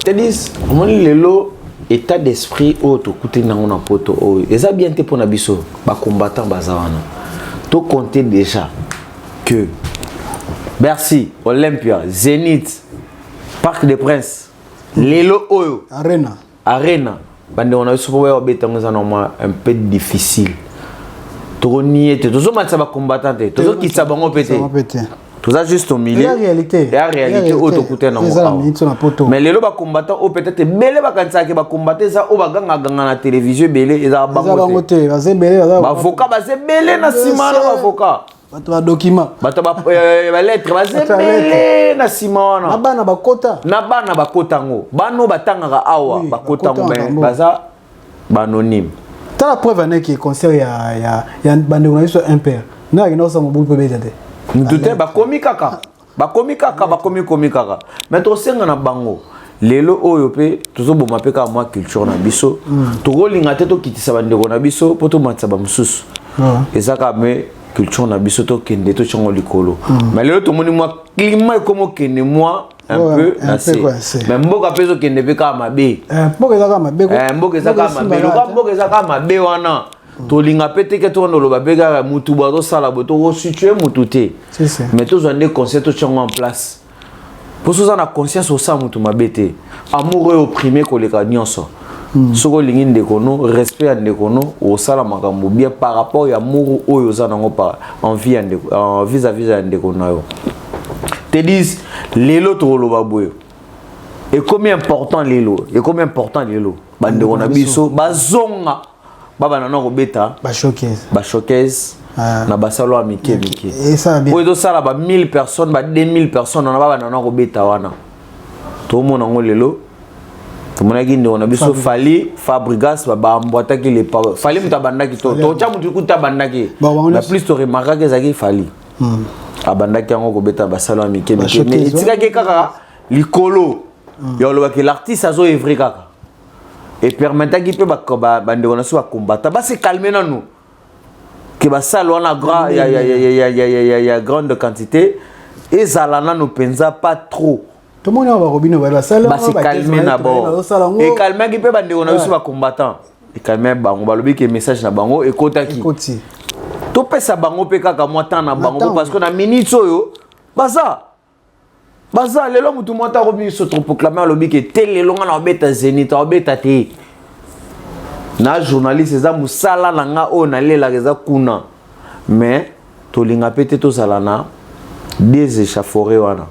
te dis on lelo état d'esprit au to côté na on poto o. Et ça bien té pour na biso ba combattant bazawana. To compter déjà que Bercy, Olympia, Zénith, Parc des Princes, lelo oyo Arena bande on a eu souvent un peu difficile. Trop nier, tout ça match ba combattant, tout ça qui sabango pété. Tout ça juste au milieu. La réalité auto côté non. Mais les ba combattant au peut-être belé ba kansa ke ba combattre ça au ba ganga na télévision belé eza bangote. Ba avocat ba ze belé na sima na avocat. Bato document. Bato ba lettre ba ze belé na sima na. Na bana bakota ngo. Bano batangaka awa bakota ngo baza banonyme. T'as la preuve année qui est concert ya bande on a eu sur un père. Na ki no sa mo bulu pe beta te. Ndute ba komi kaka. Ba komi kaka. Mais to senga na bango. Lelo oyo pe tozo boma pe ka moi culture na biso. To rolinga te to kitisa bande na biso poto matsa ba mususu. Ezaka me culture na biso to kende to chongo likolo. Mais lelo to moni moi climat comme kende moi un peu assez. Mais mboka peso kende pe ka mabe. Mboka ezaka mabe. Mboka ezaka mabe. Mboka ezaka mabe wana. Tolinga pete ke to ndolo babega mutu bazo sala boto ko situer mutu te. Mais to zande conseil to chongo en place. Pour ça na conscience au sa mutu mabete. Amour et opprimé ko leka nyonso. Soko lingi ndekono respect ndekono au sala makambo bien par rapport ya amour oyo za nango pa envie en vis-à-vis ya ndekono yo. Te dis lelo to lo baboyo. Et combien important lelo? Et combien important lelo? Bande on biso bazonga baba na ko beta ba showcase na basalo amike. Et ça bien. Oyo sala ba 1000 personnes ba 2000 personnes na baba na ko beta wana. To mo na ngo lelo. To mo na ginde on biso fali Fabregas ba mbwata ki le fali mutabandaki to cha mutu kutabandaki. La plus to remarquer que zaki fali. Abandaki ngo ko beta basalo amike. Mais etika ke kaka likolo ya lo que l'artiste azo œuvrer kaka et permettre qui peut bande on a soit combattre ba se calmer na nous que ba ça on a grand ya grande quantité et zalana nous penza pas trop tout le monde va robino va ça ba se calmer na bon et calmer qui peut bande on a soit combattant et calmer bango ba lobi que message na bango et kotaki to pesa bango pe kaka mwata na bango parce que na minute oyo baza lelo mutu mwata robi so trop proclamer lobi que tel lelo ngana obeta Zénith obeta te na journaliste za musala na nga o na lela keza kuna mais to linga pete to zalana des échafaudés wana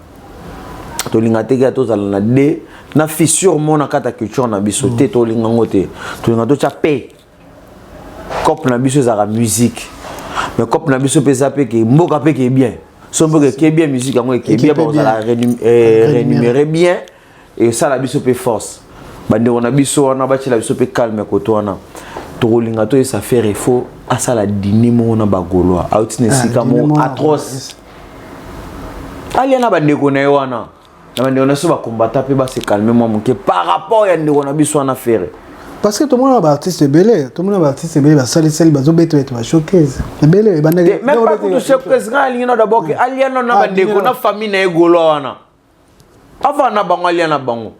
to linga teke to zalana de na fissure mona kata culture na biso te to linga ngote to linga to cha pe cop na biso za musique mais cop na biso pesa pe ke mboka pe ke bien so mboka ke bien musique yango ke bien ba za rémunérer bien et ça la biso pe force bande on a biso wana ba la biso pe calme ko to wana to linga to ça fait refo à ça la dîner mona ba goloa outine sika mo atroce ali na bande ko na wana na bande on a so ba combattre pe ba se calmer moi mon par rapport ya ndeko na biso wana faire. Parce que tout le monde a artiste belé, tout le monde a artiste belé, bah ça les seuls bazo beto et showcase. Belé bande. Même pas pour showcase nga alina d'abord que aliana na bande ko na famille na egolo wana. Avant na bango aliana bango.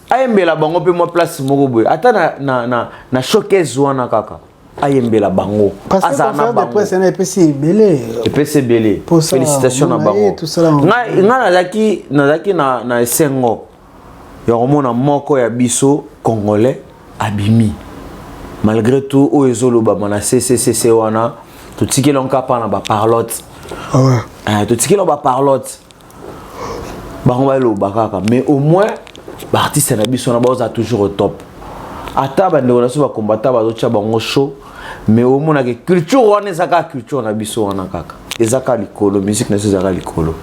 Ayembela bango pe mo place moko boy. Ata na showcase wana kaka. Ayembela bango. Azana bango. Après c'est na EPC belé. EPC belé. Félicitations na bango. Nga nazaki na Sengo. Ya romona moko ya biso congolais. Abimi malgré tout o ezolo ba mana CCC wana to tikelo nkapa na ba parlotte to tikelo ba parlotte ba on va lo bakaka mais au moins ba artiste na biso na ba toujours au top ata ba ndeko na so ba combattre ba zo cha bango show mais au moins na culture wana ezaka culture na biso wana kaka ezaka likolo musique na so ezaka likolo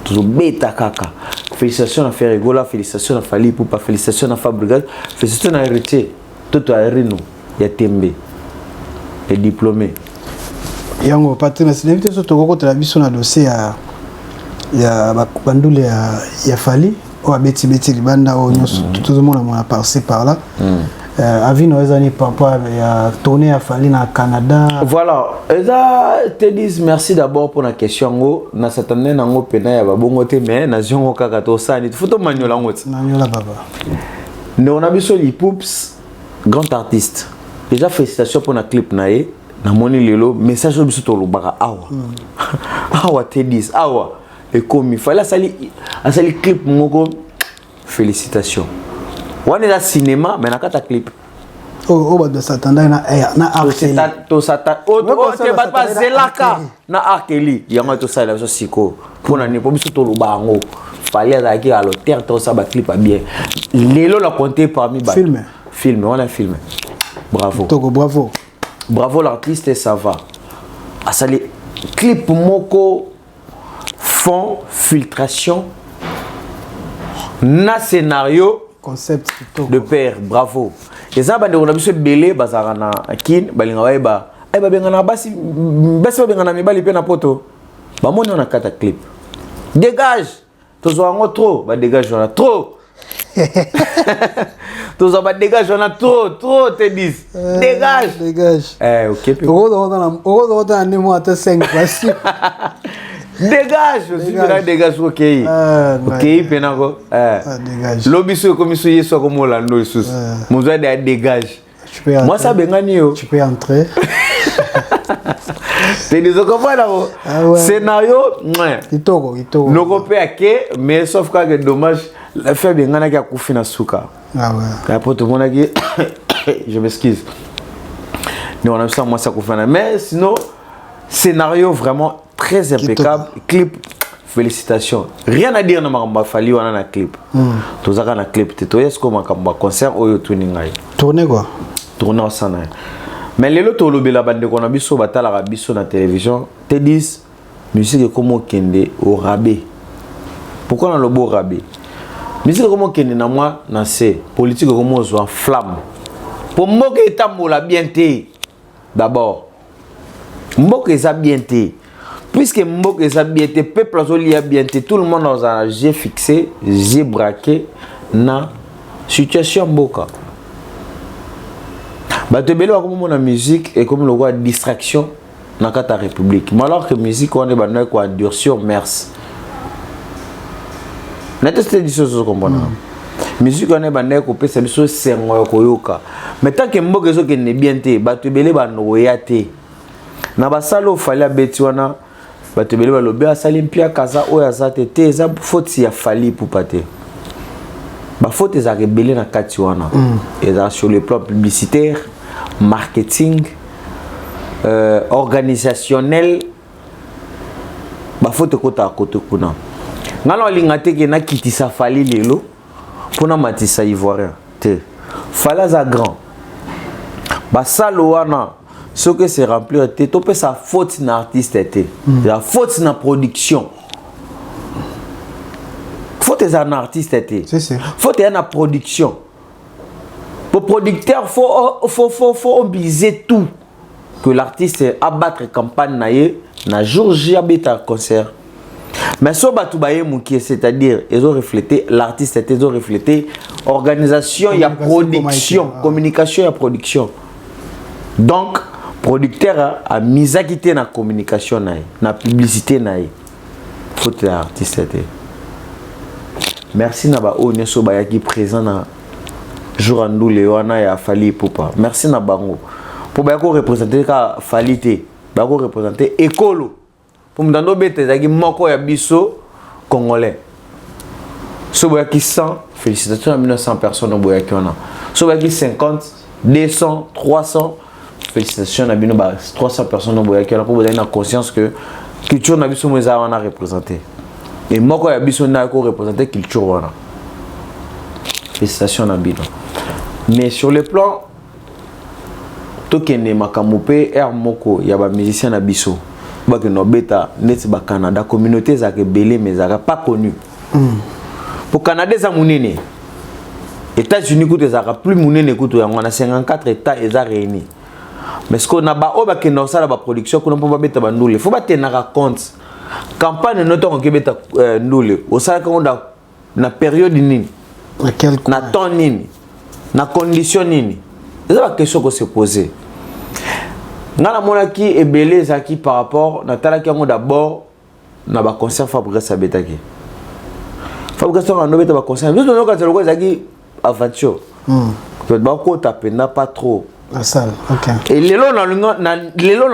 to beta kaka. Félicitations à Ferregola, félicitations à Fali Poupa, félicitations à Fabrigade, félicitations à Héritier, tout à Rino, il y a Tembe, les diplômés. Yango, Patrick, c'est l'invité sur ton côté, la mission a dossier à Bandoule, il y a Fali, ou à Betty Libanda, tout le monde a passé par là. Avino ezani papa ya tourné à Fali na Canada. Voilà, eza te dis merci d'abord pour la question ngo na satane na ngo pena ya babongo te mais na zongo kaka to sani photo manyola ngoti. Manyola baba. On a biso li Poups grand artiste. Déjà félicitations pour la clip nae na moni lelo message biso to lobaka awa. Awa te dis awa et comme il fallait sali clip moko félicitations. On est dans le cinéma, mais on a un clip. Oh, bah, de s'attendre na Arkeli. To s'attendre. Oh, tu vas pas Zelaka na Arkeli. Il y a un tout ça là, ça siko. Pour na nipo biso to lubango. Fallait d'aller à l'hôtel, tout ça ba clip bien. Lelo la compté parmi ba. Film, on a filmé. Bravo. Togo, bravo. Bravo l'artiste et ça va. Ah ça les clip moko fond filtration na scénario concept de père, bravo. Et ça, on a vu ce belé, bazarana, kin, balinga ba, ba bengana basi, basi ba bengana mi bali pe na poto. Ba moni on a 4 clips. Dégage. Tozo ango trop, ba dégage on a trop. Tozo ba dégage on a trop te dis. Dégage. Dégage. OK. On a nemo ata 5 basi. Dégage, je suis là, dégage, ok. Ok, penako. Dégage. L'obiso comme isso yeso comme Orlando Isus. Mon doigt de dégage. Moi ça bengani yo. Tu peux entrer. T'es des comprendre là. Scénario, Itoko. Noko pe ake, mais sauf que dommage, la fait bengana ki akufi na suka. Ah ouais. Après tout le monde qui je m'excuse. Mais on a ça moi ça kufana, mais sinon scénario vraiment très impeccable. Clip, félicitations. Rien à dire na makamba fali wana na clip. Tozaka na clip te to yesko makamba concert oyo tuningai. Tourner quoi? Tourner au sana. Mais lelo to lobela bande ko na biso batala biso na télévision, te dis musique comme kende au rabais. Pourquoi na lobo rabais? Musique comme kende na moi na c'est politique comme ozo flamme. Pour mboka etambola bien te. D'abord. Mboka eza bien te. Puisque Mbok et Zabiete, peuple a bien, tout le monde a j'ai fixé, j'ai braqué, na situation mboka bato ebele bakomo na musique et comme le roi distraction na kata république mais alors que musique on est bandai quoi endurcir merci na teste di choses comprendre musique on est bandai ko pesa biso sengo koyoka mais tant que mboka zo ke ne bien te bato ebele banoya te na basalo fallait beti wana bato ebele balobi asali mpia kaza oyo aza te te eza faute ya fali pour pate ba faute eza rebelle na kati wana eza sur le plan publicitaire marketing organisationnel ba faute kota kote kuna ngalo linga te ke na kitisa fali lelo pona matisa ivoirien te fala za grand basalo wana ce que c'est remplir te to pe sa faute na artiste te la faute na production faute est un artiste te faute est na production pour producteur faut obliger tout que l'artiste abattre campagne na jour J abeta concert mais so batu baye muki c'est-à-dire ils ont reflété l'artiste ils ont reflété organisation il y a production communication il y a production donc producteur a mis à quitter na communication na publicité faute l'artiste merci na ba one so ba yaki présent na jour andu lewana ya Fally Ipupa merci na bango pour ba ko représenter ka Fally te ba ko représenter écolo pour mdando bete zaki moko ya biso congolais so ba yaki 100 félicitations à 1900 personnes au boyaki wana so ba yaki 50 200 300 félicitations à 300 personnes au boyaki wana pour vous donner la conscience que culture na biso moza wana représenter et moko ya biso na ko représenter culture wana félicitations na bino mais sur le plan tokene makamupe air moko ya ba musicien na biso ba ke no beta net ba Canada communauté za ke belé mais za pas connu pour Canada za munene États-Unis koute za plus munene koute ya ngona 54 états et za réunis mais ce qu'on a ba o ba ke no sala ba production ko no ba beta ba ndule faut ba tenaka compte campagne noto ko beta ndule o sala ko na période nini na temps nini na condition nini c'est la question qu'on se poser ngala mona ki ebele zaki par rapport na talaki yango d'abord na ba concert Fabrice Abetaki Fabrice on a beta ba concert nous on ka tselo zaki aventure peut ba ko tapena pas trop la salle OK et lelo na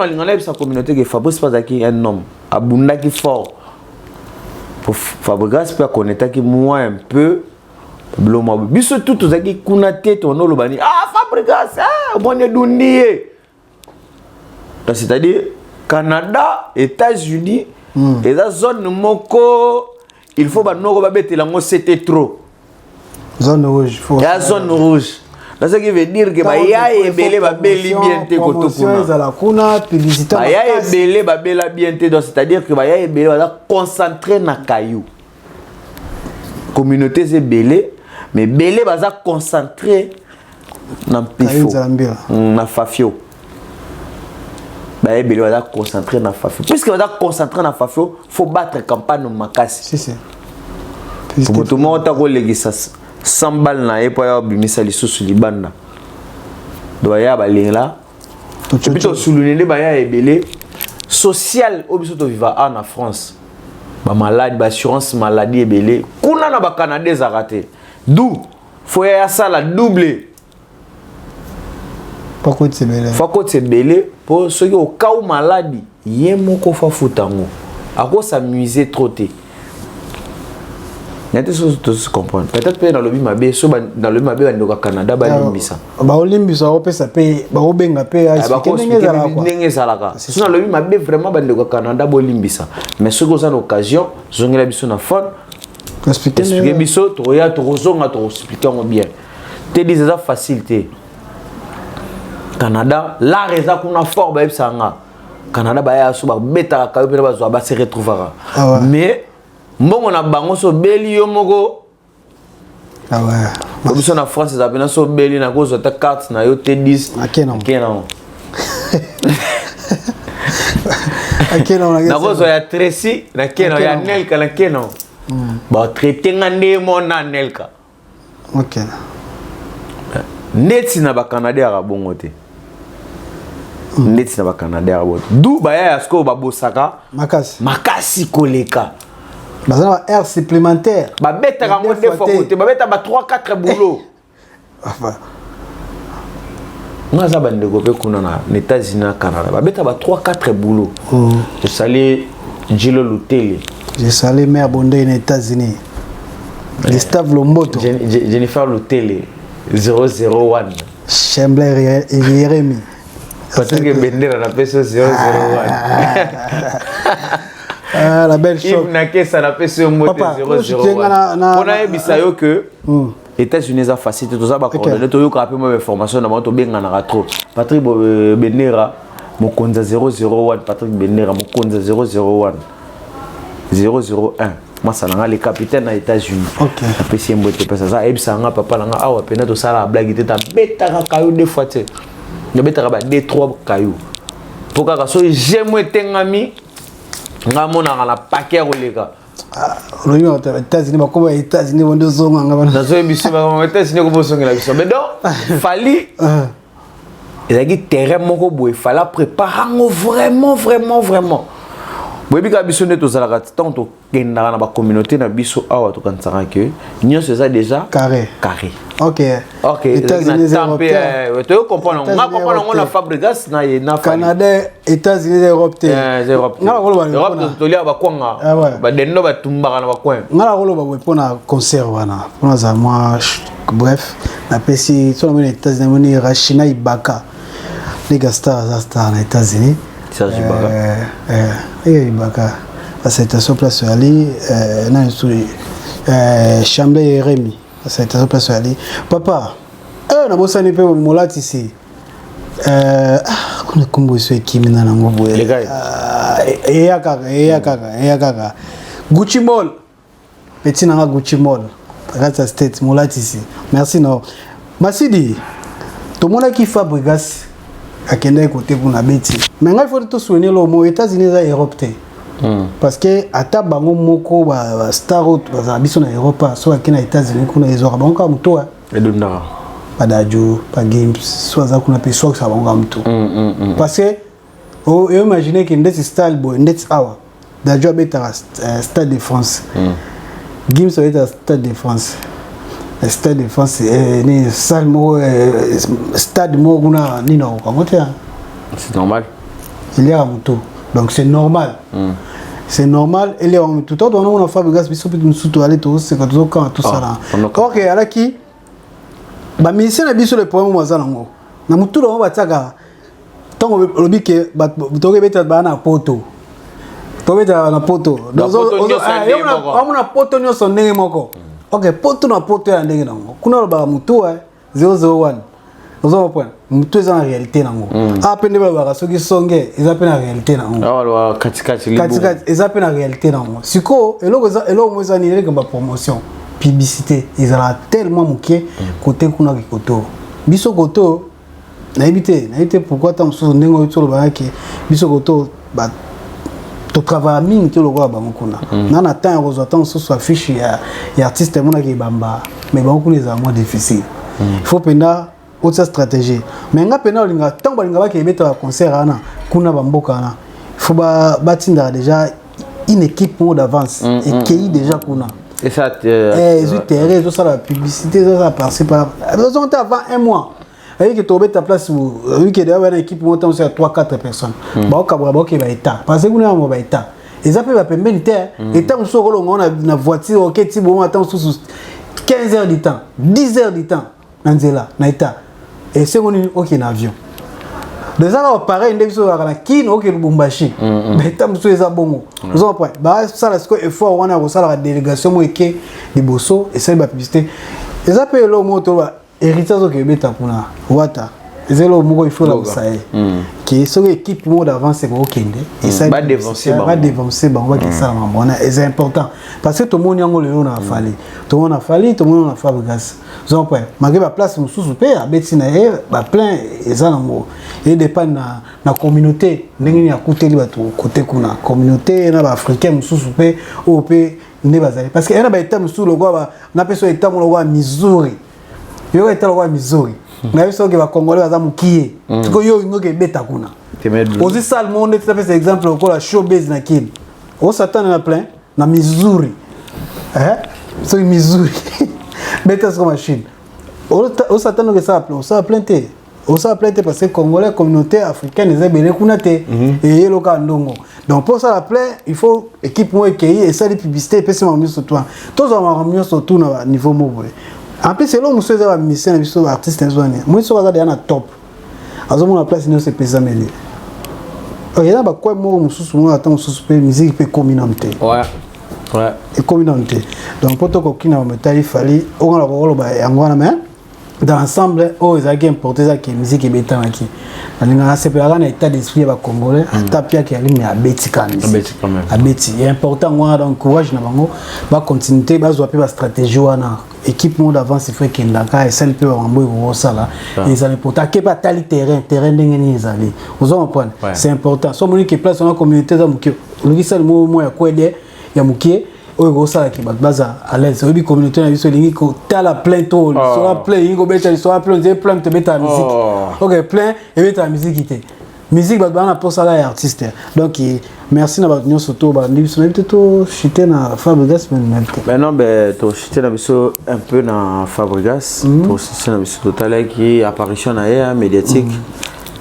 linga sa communauté que Fabrice pas zaki un homme abundaki fort pour Fabrice peut connaître qui moi un peu bloma biso tout zaki kuna tete on lo bani Fabrice bon dundié c'est-à-dire Canada États-Unis et la zone moko il faut ba noko ba betela ngo c'était trop zone rouge faut la zone rouge là ce qui veut dire que ba ya ebele ba beli bien te ko tokuna za la kuna publicité ba ya ebele ba bela bien te donc c'est-à-dire que ba ya ebele ba concentrer na caillou communauté c'est belé mais belé ba za concentrer na pifo na fafio bah belé va concentrer na fafio puisque va concentrer na fafio faut battre campagne makasi si pour tout le monde ta ko legisa 100 balles na epo ya bimisa lisusu libanda doya balela plutôt souligner ba ya ebele social obiso to vivre en France ba maladie ba assurance maladie ebele kuna na ba canadais a raté d'où faut ya ça la double pourquoi c'est belé faut que c'est belé pour ceux qui au cas où maladie yemoko fa futango à quoi s'amuser trop té il y a des choses que tu comprends peut-être que dans le bimabe so dans le bimabe au Canada ba limbisa ba olimbisa o pesa pe ba obenga pe a ndenge zalaka c'est dans le bimabe vraiment ba au Canada ba limbisa mais ce que ont occasion zongela biso na fond expliquer biso to ya to zonga to expliquer bien te dis ça facilité Canada la raison qu'on a fort ba ebsanga Canada ba ya so ba beta ka pe ba zo ba se retrouvera mais mbongo na bango so beli yo moko ouais biso na France za bena so beli na ko zo ta carte na yo te 10 akena na ko zo ya Tracy na kena ya Nelka na kena ba traiter ngande mo na Nelka OK. Neti na ba Canada ya bongo te. Neti na ba Canada ya bongo. Du ba ya sko ba bosaka makasi koleka. Bazana air supplémentaire. Ba beta ka mo deux fois côté, ba beta ba 3-4 boulot. Enfin. Moi ça ba ndeko pe kuna na États-Unis na Canada. Ba beta ba 3-4 boulot. Je salue Jilo Lutele. Je salue Mère Bondé aux États-Unis. Gustave Lomboto. Jennifer Lutele 001. Chambler et Jérémy. Patrick Bendera na peso 001. Ah, la belle chose. Il n'a que ça na peso moto 001. On a ebisa yo que États-Unis a facilité tout ça ba coordonner to yo ka pe mo information na moto benga na trop. Patrick Bendera Mokonza 001, Patrick Bendera Mokonza 001. 001. Moi ça nga les capitaines aux États-Unis. OK. Après si mbote pesa ça ebisa nga papa nga awa pena to sala blague te ta beta ka kayo deux fois te. Ne beta ba 2-3 kayo. Pourquoi so j'aime tengami nga mona na paquet roleka. Les États-Unis ba ko États-Unis vont deux zonga nga bana. Nazo biso ba États-Unis ko bosonga la biso. Mais donc fali il a dit terrain moko boy fallait préparer vraiment. Boyebi ka biso ne tozalaka tant to kendaka na ba communauté na biso awa to kansaka ke nyonso ça déjà carré. OK. États-Unis européens. Tu comprends on comprend on a Fabregas na Canada, États-Unis Europe te. Europe. Europe to lia ba kwanga. Ba dendo ba tumbaka na ba coin. Ngala rolo ba pona concert wana. Pona za moi bref, na pesi sur les États-Unis moni Rachina Ibaka. Les gars stars na États-Unis. Serge Ibaka. Ibaka. C'était sur place Ali na Chambler et Rémi. C'était sur place Ali. Papa, na bossa ni pe molati ici. Kuna kumbo iso ekimina na ngobo. Les gars. Eya kaka. Gucci Mall. Petit nanga Gucci Mall. Rata State molati ici. Merci no. Masidi. To mona ki Fabregas akenda côté kuna beti. Mais il faut tout souvenir le mot États-Unis et Europe te. Parce que ata bango moko ba star ba biso na Europe so akina États-Unis kuna ezora bango muto edunda badajo pa games so za kuna pe so ça bango muto. Parce que imaginez que ndeti style boy ndeti awa dajo beta Stade de France. Games so beta Stade de France. Le Stade de France ni salle mo stade mo kuna ni no kamote. C'est normal. Il y a muto. Donc c'est normal. C'est normal. Et les hommes tout le temps on a Fabregas biso peut nous aller tout c'est quand tout ça là. OK ala ki ba ministère na biso le problème mo zanango. Na mutu lo ba tsaka tongo lobi ke ba toke beta ba na poto. To beta na poto. Donc on a poto nyo son ndenge moko. OK poto na poto ya ndenge nango. Kuna lo ba mutu 001. Nous avons point. Mutu eza en réalité nango. A peine ba soki songe eza peine en réalité nango. Ah katikati eza peine en réalité nango. Siko elo mo eza ni le ba promotion, publicité, ezala tellement moké côté kuna ki koto. Biso koto na éviter pourquoi tant so ndengo to ba ke biso koto ba to travail mingi to lo ba kuna. Na na temps ozo tant so affiche ya artiste mona ki bamba mais ba kuna eza moins difficile. Il faut penda autre stratégie mais nga pena linga tant ba linga ba ke beta concert ana kuna bamboka ana il faut batinda déjà une équipe pour d'avance et qui déjà kuna et ça terrain tout ça la publicité ça passer par besoin avant un mois avec que tu ta place vu que d'avoir une équipe montant sur 3-4 personnes ba okabra ba ba état parce que kuna ba état et ça peut va permettre et tant so on a na voiture OK ti bon attend sous 15 heures du temps 10 heures du temps nanzela na état et c'est on OK en avion déjà là pareil ndé biso na kin OK Lubumbashi mais tam so eza bongo nous on point ba ça la sco effort wana ko ça la délégation mo eke liboso et ça ba publicité et ça peut le moto ba héritage OK beta kuna wata c'est le mot il faut la ça qui est équipe mo d'avance ko kende et ça va dévancer bango qui ça mona c'est important parce que tout le monde yango le on a fallu tout le monde a fallu tout le monde a Fabregas donc point malgré la place sous pe a betina ba plein et nango et dépend na communauté ndenge ya kuteli bato côté kuna communauté na ba africain sous pe o pe ne bazali parce que ena ba état musu logo ba na peso état mo logo Missouri yo état logo Missouri na biso ke ba congolais baza mukie tiko yo ngoke beta kuna ozi sal monde tu fais exemple logo la showbiz na kin o satan na plein na Missouri so Missouri beta comme machine o satan que ça plainte parce que congolais communauté africaine les belé kuna te et loka ndongo donc pour ça la plaît il faut équipe moi qui et ça les publicités peut se marrer sur toi tous on marrer sur tout na niveau mobile en plus c'est là monsieur za musicien biso artiste nzone moi so baza na top azomo na place ni se pesa meli il y a ba quoi mo mususu mo attend mususu pe musique pe communauté ouais et communauté donc pour to ko kina mo tali fali on la ko ba yangwana mais dans l'ensemble ils ont importé ça que musique est béton qui na c'est pas un état d'esprit ba congolais tapia qui ali mais à beti quand même à beti est important moi donc courage na bango ba continuer ba zo ba stratégie wana équipe monde avance il faut que ndaka et celle peut en boy ça là ils ont important que pas tali terrain ndenge ni ezali vous en comprenez c'est important so moni que place dans la communauté za mukie le ça le mot ya kwede ya mukie oyo ça qui baza à l'aise obi communauté na biso lingi ko tala plein tol so la plein ingo beta so la plein de plein te beta musique OK plein et beta musique ité musique ba na pour ça là artiste donc merci na ba union surtout ba ndi biso to chiter na Fabregas mais non ben to chiter na biso un peu na Fabregas to chiter na biso total qui apparition na médiatique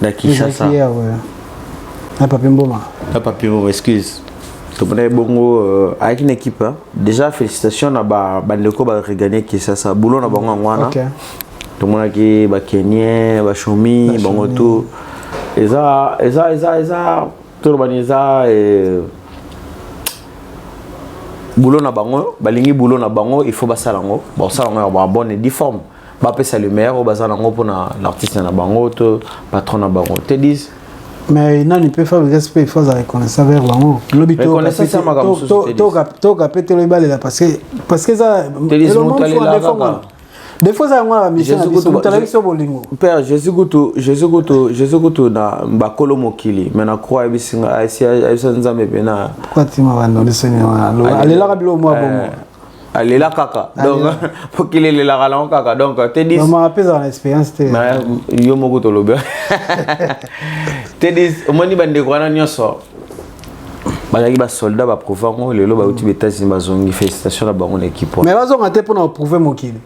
na Kinshasa na papimbo excuse bongo avec une équipe déjà félicitations na bandeko ba regagner qui ça boulot na bango ngwana tout le monde qui ba Kenyan ba Shomi bango tout eza tout urbanisa et boulot na bango balingi boulot na bango il faut ba salango ba bonne difforme ba pesa le meilleur ba salango pour na l'artiste na bango to patron na bango te dis mais non il peut faire le respect il faut la reconnaissance vers bango l'obito to capter le balle là parce que ça des fois ça moi mission sur bolingo père Jésus goto na bakolo mokili mais na croix bisinga aisa nzambe pena quoi tima bando leseni wana alela kabilo moi bon alela kaka donc faut qu'il est la ralan kaka donc te dis maman apesa en expérience te yo moko to lobe te dis omoni bande kwana nyoso bazaki ba soldat ba prouver lelo ba uti betasi bazongi félicitations na bango équipe mais bazonga te pour prouver mokili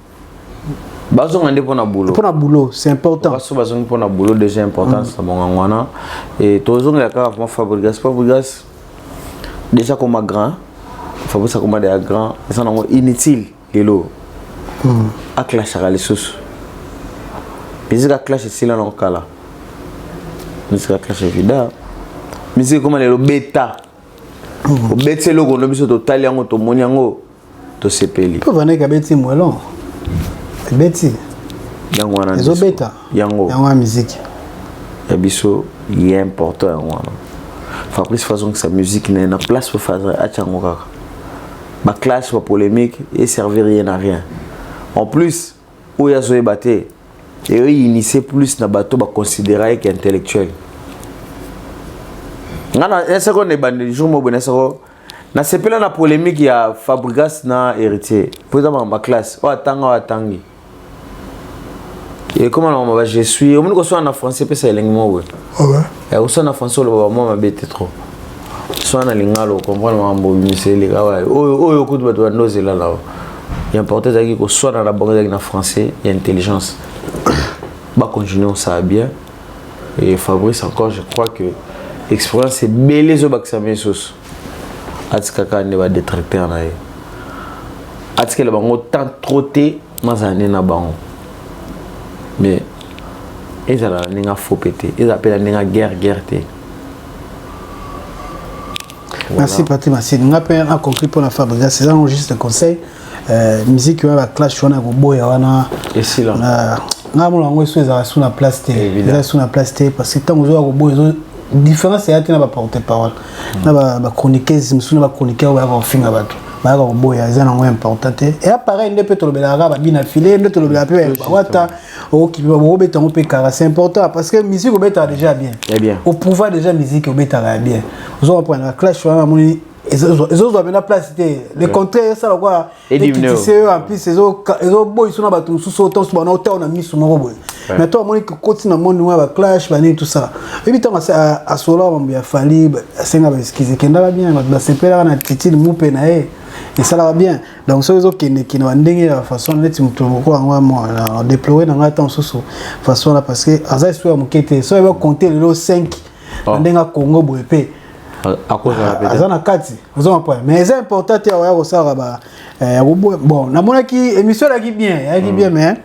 bazonga nde pour na boulot c'est important parce que bazongi pour na boulot déjà important ça bon ngwana et tozonga ya kaka vraiment Fabregas déjà comme grand Fabrice comme des grand ils sont inutile lelo a clash à les sous musique a clash ici là non kala musique a clash évidemment musique comme le bêta au bêta le gondo biso total yango to moni yango to sepeli to vana ka bêti mwelon bêti yango wana zo bêta yango musique ya biso est important yango Fabrice façon que sa musique n'est na place pour faire achango kaka ma clash ma polémique et servir rien à rien en plus où ya zo ébaté et eux initier plus na bateau ba considérer qu'intellectuel ngana ese ko ne bande jour mo bonesa ko na sepela na polémique ya Fabregas na héritier pour dans ma classe o atangi et comment on va je suis au monde ko soit en français pe ça lingmo ouais et au soit en français le moi ma bête trop soit na lingalo comprendre mambo misé les gars oyo ko to ndoze là il important c'est que soit dans la banque en français et intelligence bah continuons ça bien et Fabrice encore je crois que expérience c'est belle les autres ça mes sauce atikaka ne va détracter na ye atikela bango tant trotté mazane na bango mais ils ala ninga faux pété ils appellent ninga guerre té. Merci Patrick Massi. Nous avons conclu pour la Fabregas. C'est ça juste un conseil. Musique qui va clash on a beau ya wana. Et si là. Na mo lango so za sous la place té. Là sous la place té parce que tant que zo beau différence c'est na ba porter parole. Na ba chroniqueuse, nous na ba chroniqueur ba finga bato. Ba ko beau ya za na ngo important té. Et pareil ndé peut to lobela ba bina filé, ndé to lobela pe wata o ki ba bo beta on pe kara c'est important parce que musique au beta déjà bien. Et bien. Au pouvoir déjà musique au beta bien. Vous en prenez la clash on a ils ont bien la place. Le contraire, ça, quoi. Et critiquer en plus, ils ont beau, ils sont là, ils sont autant, on a mis sur mon robot. Mais toi, moi, que continue à mon nom, à clash, tout ça. Et puis, tant à cela, on a fallu, c'est un excuse, qui n'a bien, c'est pas là, on a titi de moupe, et ça va bien. Donc, ceux qui n'ont pas de façon, on a déployé dans la temps, façon là, parce que, à ça, il faut compter les 5 dans le Congo, Boépé. À cause de la pédale. Mais c'est important, bon, on a qui émission qui bien, mais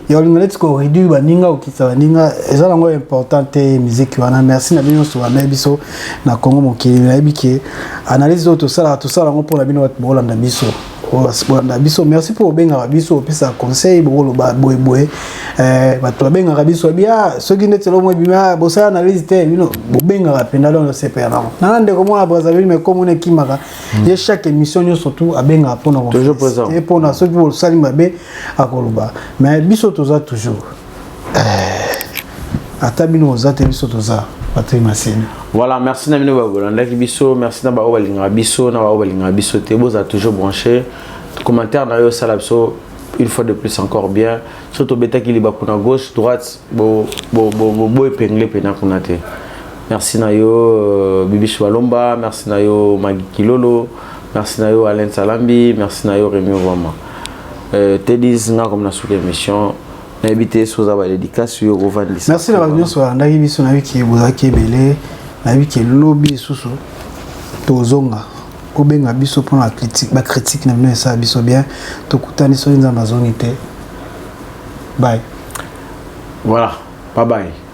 il y a une lettre qui réduit baninga ou qui ça baninga, et ça c'est important musique wana. Merci na bino sur na biso na Congo mokili na biki analyse tout ça on pour la bino bola na biso. Merci pour benga biso pesa conseil bolo ba boy bato benga biso bia ceux qui n'étaient pas bien bossa analyse te bino benga penda dans le CPR na ndeko mona Brazzaville mais comme on est kimaka il chaque émission surtout a benga pour nous toujours présent et pour ceux qui veulent salir mabe akoloba mais biso toza toujours ata bino ozate biso toza. Voilà, merci Namino Babolanda Biso, merci na Baobalinga Biso, na Baobalinga Biso, Tebo a toujours branché. Commentaire Nayo Salapso, une fois de plus encore bien. Surtout Beta qui liba pour gauche, droite, bo épinglé pena kunate. Merci Nayo Bibi Choualomba, merci Nayo Magi Kilolo, merci Nayo Alain Salambi, merci Nayo Rémi Obama. Tedis nga comme na sous l'émission. Merci à la vie sur la vie na qui est belé na vie qui lobby susu tozonga obenga biso pour la critique ba critique na bino ça biso bien tokutani so nza mazonité bye voilà bye bye.